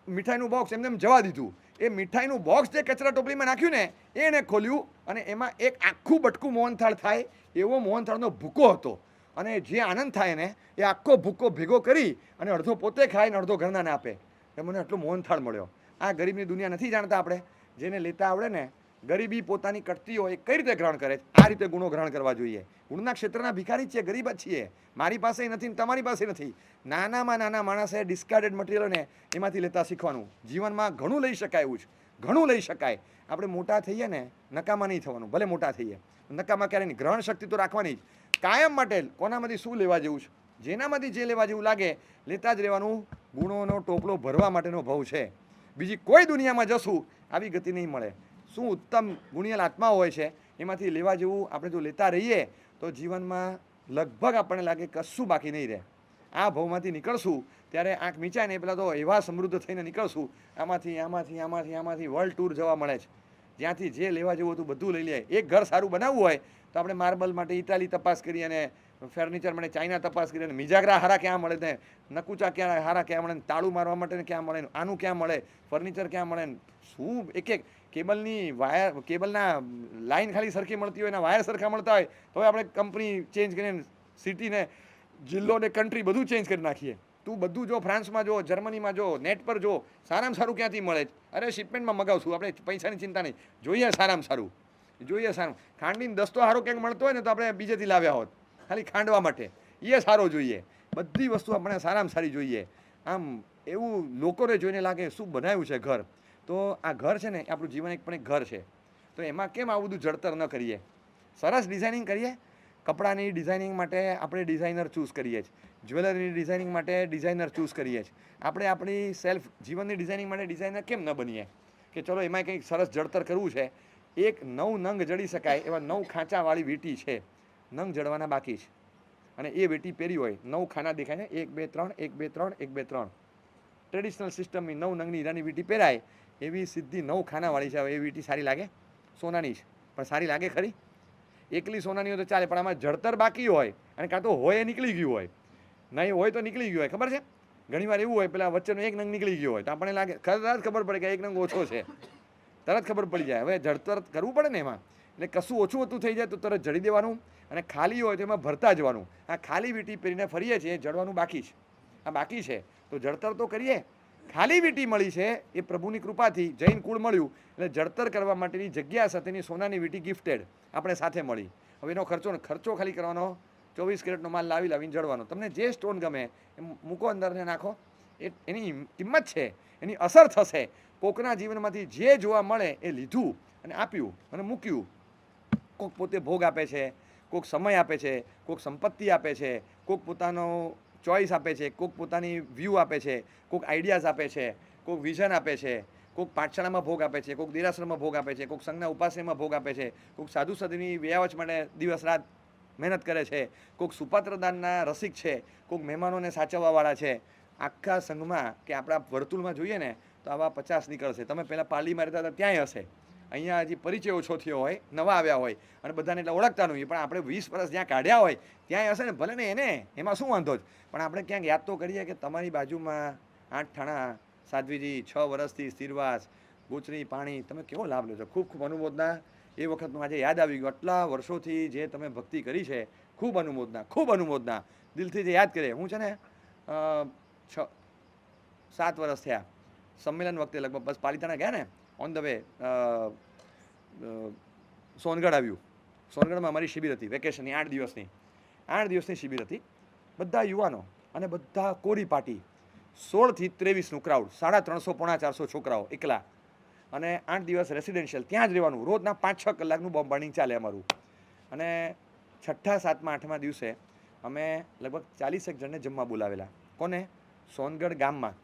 મીઠાઈનું બોક્સ એમને એમ જવા દીધું, એ મીઠાઈનું બોક્સ જે કચરા ટોપલીમાં નાખ્યું ને એને ખોલ્યું અને એમાં એક આખું બટકું મોહનથાળ થાય એવો મોહનથાળનો ભૂકો હતો. અને જે આનંદ થાય ને એ આખો ભૂકો ભેગો કરી અને અડધો પોતે ખાય ને અડધો ઘરનાને આપે. એ મને આટલો મોહનથાળ મળ્યો. આ ગરીબની દુનિયા નથી જાણતા આપણે. જેને લેતા આવડે ને, ગરીબી પોતાની કટતી હોય કઈ રીતે ગ્રહણ કરે, આ રીતે ગુણો ગ્રહણ કરવા જોઈએ. ગુણના ક્ષેત્રના ભિખારી છીએ, ગરીબ જ છીએ. મારી પાસે નથી ને તમારી પાસે નથી. નાનામાં નાના માણસે ડિસ્કાર્ડેડ મટીરિયલોને એમાંથી લેતા શીખવાનું. જીવનમાં ઘણું લઈ શકાય એવું છે, ઘણું લઈ શકાય. આપણે મોટા થઈએ ને નકામા નહીં થવાનું, ભલે મોટા થઈએ, નકામા ક્યારે નહીં. ગ્રહણ શક્તિ તો રાખવાની જ કાયમ માટે. કોનામાંથી શું લેવા જેવું છે, જેનામાંથી જે લેવા જેવું લાગે લેતા જ રહેવાનું. ગુણોનો ટોપલો ભરવા માટેનો ભાવ છે. બીજી કોઈ દુનિયામાં જશું આવી ગતિ નહીં મળે. શું ઉત્તમ ગુણિયલ આત્મા હોય છે, એમાંથી લેવા જેવું આપણે જો લેતા રહીએ તો જીવનમાં લગભગ આપણને લાગે કશું બાકી નહીં રહે. આ ભાવમાંથી નીકળશું ત્યારે આંખ મીચાય ને પેલા તો એવા સમૃદ્ધ થઈને નીકળશું. આમાંથી વર્લ્ડ ટૂર જવા મળે છે. જ્યાંથી જે લેવા જેવું હતું બધું લઈ લે. એક ઘર સારું બનાવવું હોય તો આપણે માર્બલ માટે ઇટાલી તપાસ કરીએ, અને ફર્નિચર માટે ચાઇના તપાસ કરીએ, અને મિજાગરા હારા ક્યાં મળે ને નકુચા ક્યાં હારા ક્યાં મળે ને તાળું મારવા માટે ક્યાં મળે, આનું ક્યાં મળે, ફર્નિચર ક્યાં મળે ને શું એક કેબલની વાયર, કેબલના લાઈન ખાલી સરખી મળતી હોય ને વાયર સરખા મળતા હોય તો આપણે કંપની ચેન્જ કરીને સિટીને, જિલ્લો ને કન્ટ્રી બધું ચેન્જ કરી નાખીએ. તું બધું જો, ફ્રાન્સમાં જો, જર્મનીમાં જો, નેટ પર જો, સારામાં સારું ક્યાંથી મળે. અરે શિપમેન્ટમાં મગાવશું, આપણે પૈસાની ચિંતા નહીં, જોઈએ સારામાં સારું, જોઈએ સારું. ખાંડીને દસ્તો સારો ક્યાંક મળતો હોય ને તો આપણે બીજેથી લાવ્યા હોત ખાલી ખાંડવા માટે, એ સારો જોઈએ. બધી વસ્તુ આપણે સારામાં સારી જોઈએ. આમ એવું લોકોને જોઈને લાગે શું બનાવ્યું છે ઘર. તો આ ઘર છે ને આપણું જીવન એક પણ એક ઘર છે. તો એમાં કેમ આવું બધું જડતર ન કરીએ, સરસ ડિઝાઇનિંગ કરીએ. કપડાની ડિઝાઇનિંગ માટે આપણે ડિઝાઇનર ચૂઝ કરીએ છીએ, જ્વેલરીની ડિઝાઇનિંગ માટે ડિઝાઇનર ચૂઝ કરીએ છીએ. આપણે આપણી સેલ્ફ જીવનની ડિઝાઇનિંગ માટે ડિઝાઇનર કેમ ન બનીએ કે ચલો એમાં કંઈક સરસ જડતર કરવું છે. એક 9 નંગ જડી શકાય એવા 9 ખાંચાવાળી વીંટી છે, નંગ જડવાના બાકી છે. અને એ વીંટી પહેરી હોય 9 ખાના દેખાય ને, 1 2 3 1 2 3 1 2 3 ટ્રેડિશનલ સિસ્ટમની 9 નંગની હીરાની વીંટી પહેરાય એવી સીધી 9 ખાનાવાળી છે. એ વીંટી સારી લાગે? સોનાની છે પણ સારી લાગે ખરી? એકલી સોનાની હોય તો ચાલે, પણ આમાં જડતર બાકી હોય અને કાં તો હોય એ નીકળી ગયું હોય, નહીં હોય તો નીકળી ગયું હોય. ખબર છે ઘણીવાર એવું હોય, પેલા વચ્ચેનો એક નંગ નીકળી ગયો હોય તો આપણને લાગે, તરત ખબર પડે કે એક નંગ ઓછો છે, તરત ખબર પડી જાય. હવે જડતર કરવું પડે ને એમાં, એટલે કશું ઓછું હતું થઈ જાય તો તરત જડી દેવાનું, અને ખાલી હોય તો એમાં ભરતા જવાનું. આ ખાલી વીંટી પહેરીને ફરીએ છીએ, જડવાનું બાકી છે. આ બાકી છે તો જડતર તો કરીએ. ખાલી વીંટી મળી છે એ પ્રભુની કૃપાથી, જૈન કુળ મળ્યું એટલે જડતર કરવા માટેની જગ્યા સાથેની સોનાની વીંટી ગિફ્ટેડ આપણે સાથે મળી. હવે એનો ખર્ચો ખાલી કરવાનો, 24 કેરેટનો માલ લાવીને જડવાનો. તમને જે સ્ટોન ગમે એ મૂકો અંદર ને નાખો, એની કિંમત છે, એની અસર થશે. કોકના જીવનમાંથી જે જોવા મળે એ લીધું અને આપ્યું અને મૂક્યું. કોક પોતે ભોગ આપે છે, કોક સમય આપે છે, કોક સંપત્તિ આપે છે, કોક પોતાનો ચોઈસ આપે છે, કોક પોતાની વ્યૂ આપે છે, કોક આઈડિયાઝ આપે છે, કોક વિઝન આપે છે, કોક પાઠશાળામાં ભોગ આપે છે, કોક દેરાસરમાં ભોગ આપે છે, કોક સંઘના ઉપાસનામાં ભોગ આપે છે, કોક સાધુ સાધુની વ્યાવચ માટે દિવસ રાત મહેનત કરે છે, કોક સુપાત્રદાનના રસિક છે, કોક મહેમાનોને સાચવવાવાળા છે. આખા સંઘમાં કે આપણા વર્તુળમાં જોઈએ ને તો આવા 50 નીકળશે. તમે પહેલાં પાલીમાં રહેતા હતા ત્યાંય હશે. અહીંયા હજી પરિચય ઓછો થયો હોય, નવા આવ્યા હોય અને બધાને એટલે ઓળખતા નહીં, પણ આપણે 20 વર્ષ જ્યાં કાઢ્યા હોય ત્યાંય હશે ને. ભલે ને એને એમાં શું વાંધો જ, પણ આપણે ક્યાંક યાદ તો કરીએ કે તમારી બાજુમાં 8 ઠાણા સાધ્વીજી 6 વર્ષથી સ્થિરવાસ, ગોચરી પાણી, તમે કેવો લાભ લો છો. ખૂબ ખૂબ અનુમોદના. એ વખતનું આજે યાદ આવી ગયું, આટલા વર્ષોથી જે તમે ભક્તિ કરી છે, ખૂબ અનુમોદના, ખૂબ અનુમોદના. દિલથી જે યાદ કરે. હું છે ને 7 વર્ષ થયા સંમેલન વખતે લગભગ બસ પાલિતાણા ગયા ને, ઓન ધ વે સોનગઢ આવ્યું. સોનગઢમાં અમારી શિબિર હતી વેકેશનની 8 દિવસની શિબિર હતી. બધા યુવાનો અને બધા કોરી પાટી, 16 થી 23નું ક્રાઉડ, 350 પોણા 400 છોકરાઓ એકલા, અને 8 દિવસ રેસિડેન્શિયલ ત્યાં જ રહેવાનું. રોજના 5-6 કલાકનું બોમ્બાર્ડિંગ ચાલે અમારું. અને 6ઠા 7મા 8મા દિવસે અમે લગભગ 40 જણને જમવા બોલાવેલા. કોને? સોનગઢ ગામમાં,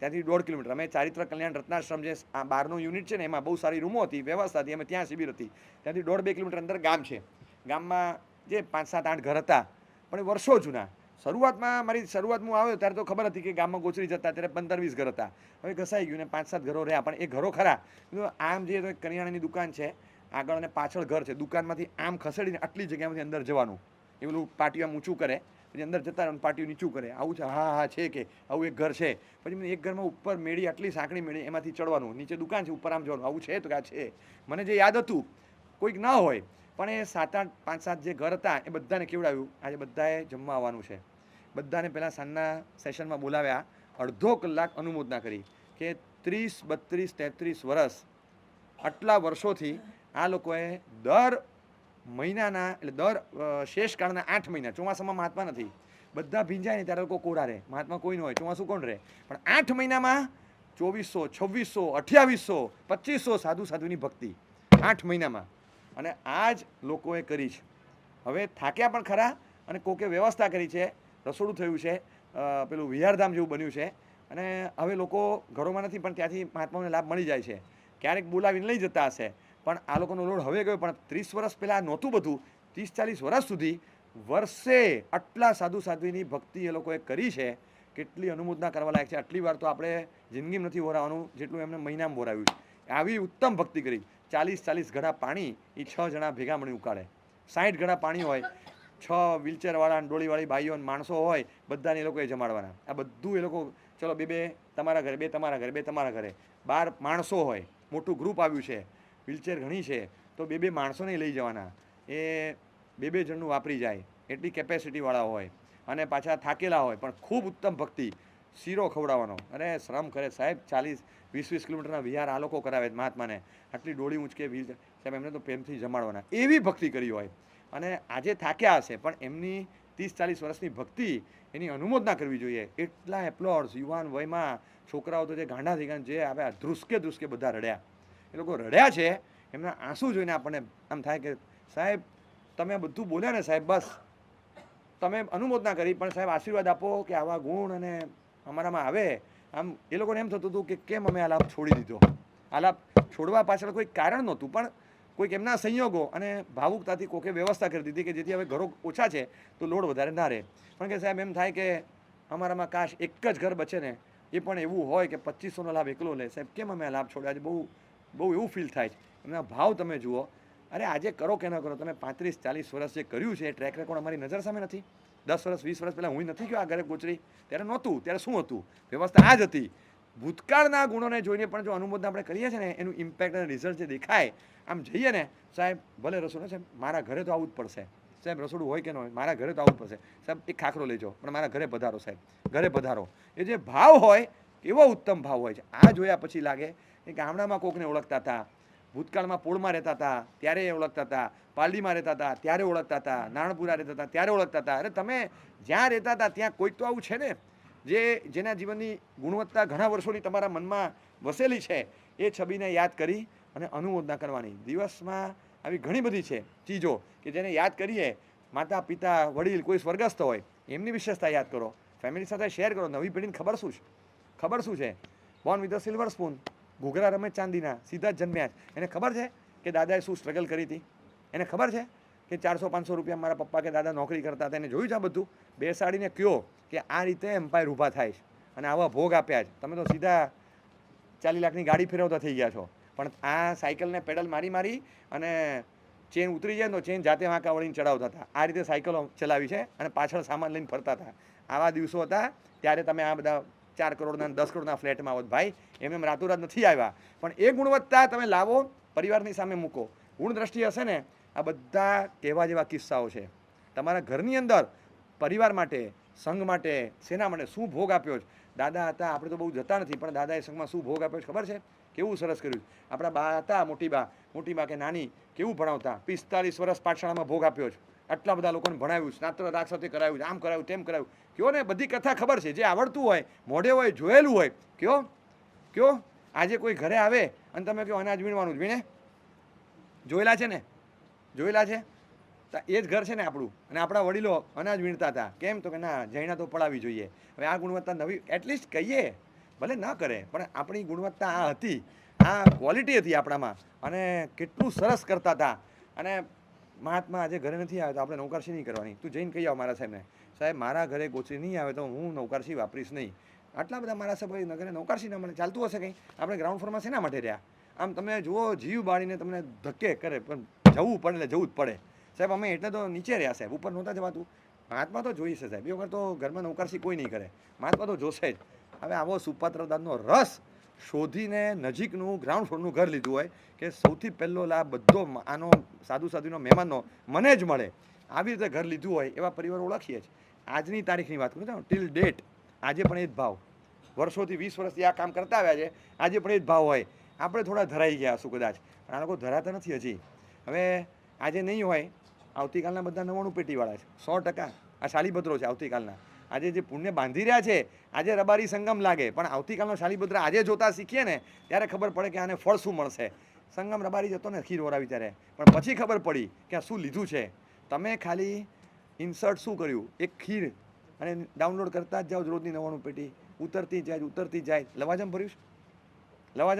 ત્યાંથી 1.5 કિલોમીટર. અમે ચારિત્ર કલ્યાણ રત્નાશ્રમ જે આ 12નું યુનિટ છે ને એમાં બહુ સારી રૂમો હતી, વ્યવસ્થા હતી, અમે ત્યાં શિબિર હતી. ત્યાંથી 1.5-2 કિલોમીટર અંદર ગામ છે. ગામમાં જે 5-7-8 ઘર હતા, પણ એ વર્ષો જૂના. શરૂઆતમાં હું આવ્યો ત્યારે તો ખબર હતી કે ગામમાં ગોચરી જતા ત્યારે 15-20 ઘર હતા. હવે ઘસાઈ ગયું ને 5-7 ઘરો રહ્યા, પણ એ ઘરો ખરા. આમ જે કરિયાણાની દુકાન છે, આગળ અને પાછળ ઘર છે, દુકાનમાંથી આમ ખસેડીને આટલી જગ્યામાંથી અંદર જવાનું. એ પેલું પાટિયું આમ ઊંચું કરે, પછી અંદર જતા રહે, પાટિયું નીચું કરે. આવું છે? હા છે કે આવું એક ઘર છે. પછી એક ઘરમાં ઉપર મેળી, આટલી સાંકડી મેળી, એમાંથી ચડવાનું, નીચે દુકાન છે, ઉપર આમ જવાનું. આવું છે? તો કે આ છે. મને જે યાદ હતું, કોઈક ના હોય, પણ એ 7-8 5-7 જે ઘર હતા એ બધાને કેવડાવ્યું. આજે બધાએ જમવા આવવાનું છે. બધાને પહેલાં સાંજના સેશનમાં બોલાવ્યા, અડધો કલાક અનુમોદના કરી કે 30, 32, 33 વર્ષ, આટલા વર્ષોથી આ લોકોએ દર મહિનાના, એટલે દર શેષકાળના 8 મહિના, ચોમાસામાં મહાત્મા નથી, બધા ભીંજાય ને ત્યારે લોકો કોરા રહે, મહાત્મા કોઈ ન હોય, ચોમાસું કોણ રહે, પણ 8 મહિનામાં 2400, 2600, 2800, 2500 સાધુની ભક્તિ 8 મહિનામાં. અને આ જ લોકોએ કરી છે. હવે થાક્યા પણ ખરા, અને કોકે વ્યવસ્થા કરી છે, રસોડું થયું છે, પેલું વિહારધામ જેવું બન્યું છે, અને હવે લોકો ઘરોમાં નથી પણ ત્યાંથી મહાત્માઓને લાભ મળી જાય છે. ક્યારેક બોલાવીને લઈ જતા હશે, પણ આ લોકોનો લોડ હવે ગયો. પણ 30 વર્ષ પહેલાં નહોતું બધું. 30-40 વર્ષ સુધી વર્ષે આટલા સાધુ સાધ્વીની ભક્તિ એ લોકોએ કરી છે, કેટલી અનુમોદના કરવા લાયક છે. આટલી વાર તો આપણે જિંદગીમાં નથી વરાવાનું જેટલું એમને મહિનામાં વરાવ્યું છે. આવી ઉત્તમ ભક્તિ કરી. 40 ઘડા પાણી એ 6 જણા ભેગા મળી ઉકાળે. 60 ઘડા પાણી હોય, 6 વ્હીલચેરવાળા ડોળીવાળી ભાઈઓ માણસો હોય, બધાને એ લોકોએ જમાડવાના. આ બધું એ લોકો ચલો બે તમારા ઘરે, બે તમારા ઘરે, બે તમારા ઘરે. 12 માણસો હોય, મોટું ગ્રુપ આવ્યું છે, વ્હીલચેર ઘણી છે, તો બે માણસોને લઈ જવાના. એ બે જણનું વાપરી જાય એટલી કેપેસિટીવાળા હોય અને પાછા થાકેલા હોય, પણ ખૂબ ઉત્તમ ભક્તિ. શીરો ખવડાવવાનો, અરે શ્રમ કરે સાહેબ. 40-20 કિલોમીટરના વિહાર આ લોકો કરાવે મહાત્માને. આટલી ડોળી ઊંચકે વ્હીલ સાહેબ, એમને તો પ્રેમથી જમાડવાના. એવી ભક્તિ કરી હોય. અને આજે થાક્યા હશે પણ એમની 30-40 વર્ષની ભક્તિ એની અનુમોદના કરવી જોઈએ. એટલા એપ્લોડ્સ યુવાન વયમાં છોકરાઓ તો જે ગાંડા થઈ ગયા, જે આવ્યા ધ્રુસકે બધા રડ્યા. એ લોકો રડ્યા છે, એમના આંસુ જોઈને આપણને આમ થાય કે સાહેબ તમે બધું બોલ્યા ને સાહેબ, બસ તમે અનુમોદના કરી, પણ સાહેબ આશીર્વાદ આપો કે આવા ગુણ અને અમારામાં આવે. આમ એ લોકોને એમ થતું હતું કે કેમ અમે આ લાભ છોડી દીધો. આ લાભ છોડવા પાછળ કોઈ કારણ નહોતું, પણ કોઈક એમના સંયોગો અને ભાવુકતાથી કોકે વ્યવસ્થા કરી દીધી કે જેથી હવે ઘરો ઓછા છે તો લોડ વધારે ના રહે. પણ કે સાહેબ એમ થાય કે અમારામાં કાશ એક જ ઘર બચે ને, એ પણ એવું હોય કે 2500નો લાભ એકલો લે. સાહેબ કેમ અમે આ લાભ છોડ્યા? આજે બહુ એવું ફીલ થાય છે. એમના ભાવ તમે જુઓ. અરે આજે કરો કે ન કરો, તમે 35-40 વર્ષ જે કર્યું છે એ ટ્રેક રેકોર્ડ અમારી નજર સામે નથી. 10 વર્ષ 20 વર્ષ પહેલાં હું નથી ગયો આ ઘરે ગોચરી, ત્યારે નહોતું. ત્યારે શું હતું? વ્યવસ્થા આ જ હતી. ભૂતકાળના ગુણોને જોઈને પણ જો અનુમોદના આપણે કરીએ છીએ ને, એનું ઇમ્પેક્ટ અને રિઝલ્ટ જે દેખાય, આમ જઈએ ને સાહેબ ભલે રસોડું સાહેબ મારા ઘરે તો આવવું જ પડશે. સાહેબ રસોડું હોય કે ન હોય, મારા ઘરે તો આવવું જ પડશે. સાહેબ એક ખાખરો લેજો પણ મારા ઘરે પધારો સાહેબ, ઘરે પધારો. એ જે ભાવ હોય એવો ઉત્તમ ભાવ હોય છે. આ જોયા પછી લાગે કે ગામડામાં કોકને ઓળખતા હતા, ભૂતકાળમાં પોળમાં રહેતા હતા ત્યારે એ ઓળખતા હતા, પાલડીમાં રહેતા હતા ત્યારે ઓળખતા હતા, નારણપુરા રહેતા હતા ત્યારે ઓળખતા હતા. અરે તમે જ્યાં રહેતા હતા ત્યાં કોઈક તો આવું છે ને જેના જીવનની ગુણવત્તા ઘણા વર્ષોની તમારા મનમાં વસેલી છે. એ છબીને યાદ કરી અને અનુમોદના કરવાની. દિવસમાં આવી ઘણી બધી છે ચીજો કે જેને યાદ કરીએ. માતા પિતા વડીલ કોઈ સ્વર્ગસ્થ હોય એમની વિશેષતા યાદ કરો, ફેમિલી સાથે શેર કરો. નવી પેઢીને ખબર શું છે? Born with a silver spoon, ઘૂઘરા રમે ચાંદીના, સીધા જ જન્મ્યા. એને ખબર છે કે દાદાએ શું સ્ટ્રગલ કરી હતી? એને ખબર છે કે 400-500 રૂપિયા મારા પપ્પા કે દાદા નોકરી કરતા હતા? એને જોયું છે આ બધું? બેસાડીને કયો કે આ રીતે એમ્પાયર ઊભા થાય છે અને આવા ભોગ આપ્યા છે. તમે તો સીધા 40 લાખની ગાડી ફેરવતા થઈ ગયા છો. પણ આ સાયકલને પેડલ મારી અને ચેન ઉતરી જાય તો ચેન જાતે વાંકા વળીને ચડાવતા હતા. આ રીતે સાયકલો ચલાવી છે અને પાછળ સામાન લઈને ફરતા હતા. આવા દિવસો હતા. ત્યારે તમે આ બધા 4 કરોડના 10 કરોડના ફ્લેટમાં આવો. ભાઈ એમ રાતોરાત નથી આવ્યા, પણ એ ગુણવત્તા તમે લાવો, પરિવારની સામે મૂકો. ગુણ દ્રષ્ટિ હશે ને, આ બધા કહેવા જેવા કિસ્સાઓ છે. તમારા ઘરની અંદર પરિવાર માટે, સંઘ માટે, સેના માટે શું ભોગ આપ્યો છે. દાદા હતા, આપણે તો બહુ જતા નથી, પણ દાદાએ સંઘમાં શું ભોગ આપ્યો છે ખબર છે? કેવું સરસ કર્યું. આપણા બા હતા, મોટી બા કે નાની, કેવું ભણાવતા. 45 વર્ષ પાઠશાળામાં ભોગ આપ્યો છે. આટલા બધા લોકોને ભણાવ્યું, સ્નાતક રાગ સાથે કરાવ્યું, આમ કરાવ્યું, તેમ કરાવ્યું. કયો ને બધી કથા ખબર છે. જે આવડતું હોય, મોઢે હોય, જોયેલું હોય, કયો આજે કોઈ ઘરે આવે અને તમે કહો અનાજ વીણવાનું જ વીણે? જોયેલા છે ને? જોયેલા છે? તો એ જ ઘર છે ને આપણું. અને આપણા વડીલો અનાજ વીણતા હતા. કેમ? તો કે ના, જૈણા તો પડાવી જોઈએ. હવે આ ગુણવત્તા નવી એટલીસ્ટ કહીએ, ભલે ન કરે, પણ આપણી ગુણવત્તા આ હતી, આ ક્વોલિટી હતી આપણામાં. અને કેટલું સરસ કરતા હતા. અને મહાત્મા આજે ઘરે નથી આવે તો આપણે નૌકારશી નહીં કરવાની. તું જઈને કહી આવ મારા સાહેબને, સાહેબ મારા ઘરે ગોચરી નહીં આવે તો હું નૌકારશી વાપરીશ નહીં. આટલા બધા મારા સાહેબ ઘરે નૌકારશી ના મળે, ચાલતું હશે કંઈ? આપણે ગ્રાઉન્ડ ફ્લોરમાં શેના માટે રહ્યા? આમ તમે જુઓ, જીવ બાળીને તમને ધક્કે કરે, પણ જવું પડે એટલે જવું જ પડે. સાહેબ અમે એટલે તો નીચે રહ્યા સાહેબ, ઉપર નહોતા જવાતું. મહાત્મા તો જોઈશે સાહેબ. એ વખત તો ઘરમાં નૌકારશી કોઈ નહીં કરે, મહાત્મા તો જોશે જ. હવે આવો સુપાત્રદાનનો રસ શોધીને નજીકનું ગ્રાઉન્ડ ફ્લોરનું ઘર લીધું હોય કે સૌથી પહેલો લાભ બધો આનો સાધુનો મહેમાનનો મને જ મળે, આવી રીતે ઘર લીધું હોય એવા પરિવાર ઓળખીએ જ. આજની તારીખની વાત કરું ટિલ ડેટ આજે પણ એ જ ભાવ. વર્ષોથી 20 વર્ષથી આ કામ કરતા આવ્યા છે, આજે પણ એ જ ભાવ હોય. આપણે થોડા ધરાઈ ગયા હશું કદાચ, પણ આ લોકો ધરાતા નથી હજી. હવે આજે નહીં હોય, આવતીકાલના બધા 99 પેટીવાળા છે, 100%. આ શાલીભદ્રો છે આવતીકાલના. આજે જે પુણ્ય બાંધી રહ્યા છે, આજે રબારી સંગમ લાગે, પણ આવતીકાલનો શાલીભદ્ર આજે જોતા શીખીએ ને ત્યારે ખબર પડે કે આને ફળ શું મળશે. સંગમ રબારી જતો ને ખીર વરાવી ત્યારે, પણ પછી ખબર પડી કે આ શું લીધું છે. તમે ખાલી ઇન્સર્ટ શું કર્યું? એક ખીર, અને ડાઉનલોડ કરતા જ જાઓ રોજની 99 પેટી, ઉતરતી જાય. લવાજમ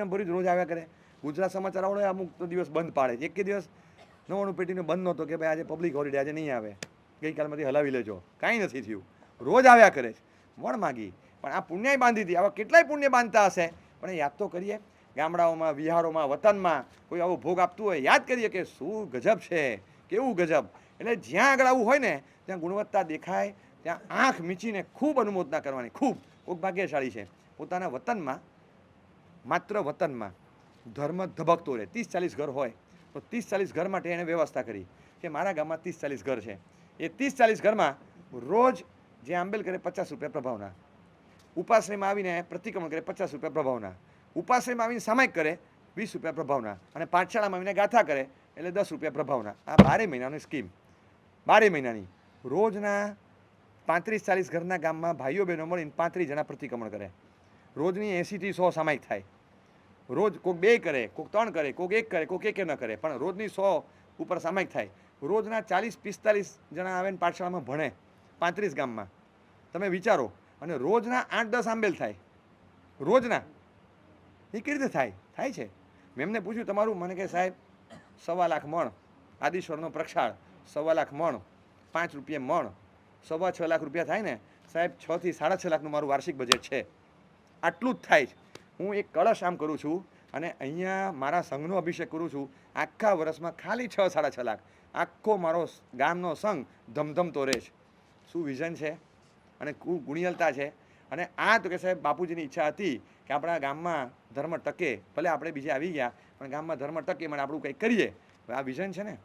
ભર્યું રોજ આવ્યા કરે. ગુજરાત સમાચાર આવડે અમુક તો દિવસ બંધ પાડે છે. એક દિવસ 99 પેટીનો બંધ નહોતો કે ભાઈ આજે પબ્લિક હોલિડે, આજે નહીં આવે. ગઈકાલમાંથી હલાવી લેજો, કાંઈ નથી થયું, રોજ આવ્યા કરે છે વણ માગી. પણ આ પુણ્યાય બાંધી હતી. આવા કેટલાય પુણ્ય બાંધતા હશે, પણ એ યાદ તો કરીએ. ગામડાઓમાં, વિહારોમાં, વતનમાં કોઈ આવો ભોગ આપતું હોય, યાદ કરીએ કે શું ગજબ છે, કેવું ગજબ. એટલે જ્યાં આગળ આવું હોય ને ત્યાં ગુણવત્તા દેખાય, ત્યાં આંખ મીચીને ખૂબ અનુમોદના કરવાની. ખૂબ કોઈક ભાગ્યશાળી છે પોતાના વતનમાં, માત્ર વતનમાં ધર્મ ધબકતો રહે. 30-40 ઘર હોય તો 30-40 ઘર માટે એણે વ્યવસ્થા કરી કે મારા ગામમાં 30-40 ઘર છે. એ 30-40 ઘરમાં રોજ જે આંબેલ કરે 50 રૂપિયા પ્રભાવના, ઉપાશ્રયમાં આવીને પ્રતિક્રમણ કરે 50 રૂપિયા પ્રભાવના, ઉપાશ્રયમાં આવીને સામાયિક કરે 20 રૂપિયા પ્રભાવના, અને પાઠશાળામાં આવીને ગાથા કરે એટલે 10 રૂપિયા પ્રભાવના. આ 12 મહિનાની સ્કીમ, 12 મહિનાની. રોજના 35-40 ઘરના ગામમાં ભાઈઓ બહેનો મળીને 35 જણા પ્રતિક્રમણ કરે. રોજની 80થી 100 સામાયિક થાય. રોજ કોઈક 2 કરે, કોઈક 3 કરે, કોઈક 1 કરે, કોઈક 1 ન કરે, પણ રોજની 100 ઉપર સામાયિક થાય. રોજના 40-45 જણા આવે ને પાઠશાળામાં ભણે 35 ગામમાં. તમે વિચારો. અને રોજના 8-10 આંબેલ થાય. રોજના. એ કેવી રીતે થાય? થાય છે. મેં એમને પૂછ્યું તમારું, મને કે સાહેબ 1.25 લાખ મણ આદિશ્વરનો પ્રક્ષાળ, 1.25 લાખ મણ, 5 રૂપિયા મણ, 6.25 લાખ રૂપિયા થાય ને સાહેબ. 6 થી 6.5 લાખનું મારું વાર્ષિક બજેટ છે. આટલું જ થાય છે. હું એક કળશ આમ કરું છું અને અહીંયા મારા સંઘનો અભિષેક કરું છું. આખા વર્ષમાં ખાલી 6-6.5 લાખ. આખો મારો ગામનો સંઘ ધમધમતો રહે છે. શું વિઝન છે અને ગુણિયલતા છે. અને આ તો કે સાહેબ બાપુજીની ઈચ્છા હતી કે આપણા ગામમાં ધર્મ ટકે. ભલે આપણે બીજે આવી ગયા પણ ગામમાં ધર્મ ટકે માટે આપણું કંઈક કરીએ. હવે આ વિઝન છે ને.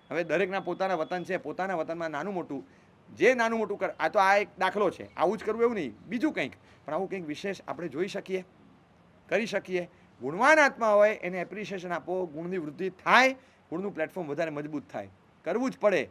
હવે દરેકના પોતાના વતન છે, પોતાના વતનમાં નાનું મોટું જે નાનું મોટું કર. આ તો આ એક દાખલો છે. આવું જ કરવું એવું નહીં, બીજું કંઈક. પણ આવું કંઈક વિશેષ આપણે જોઈ શકીએ, કરી શકીએ. ગુણવાન આત્મા હોય એને એપ્રિસિએશન આપો, ગુણની વૃદ્ધિ થાય, ગુણનું પ્લેટફોર્મ વધારે મજબૂત થાય. કરવું જ પડે.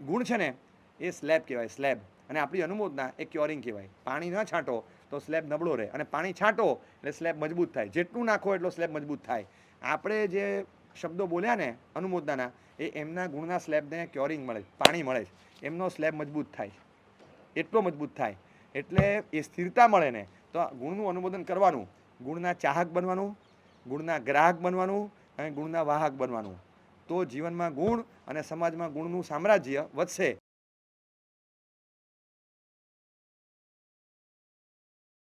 ગુણ છે ને એ સ્લેબ કહેવાય, સ્લેબ. અને આપણી અનુમોદના એ ક્યોરિંગ કહેવાય. પાણી ન છાંટો તો સ્લેબ નબળો રહે, અને પાણી છાંટો એટલે સ્લેબ મજબૂત થાય. જેટલું નાખો એટલો સ્લેબ મજબૂત થાય. આપણે જે શબ્દો બોલ્યા ને અનુમોદનાના, એ એમના ગુણના સ્લેબને ક્યોરિંગ મળે, પાણી મળે છે. એમનો સ્લેબ મજબૂત થાય, એટલો મજબૂત થાય. એટલે એ સ્થિરતા મળે ને તો ગુણનું અનુમોદન કરવાનું, ગુણના ચાહક બનવાનું, ગુણના ગ્રાહક બનવાનું અને ગુણના વાહક બનવાનું. તો જીવનમાં ગુણ અને સમાજમાં ગુણનું સામ્રાજ્ય વધશે.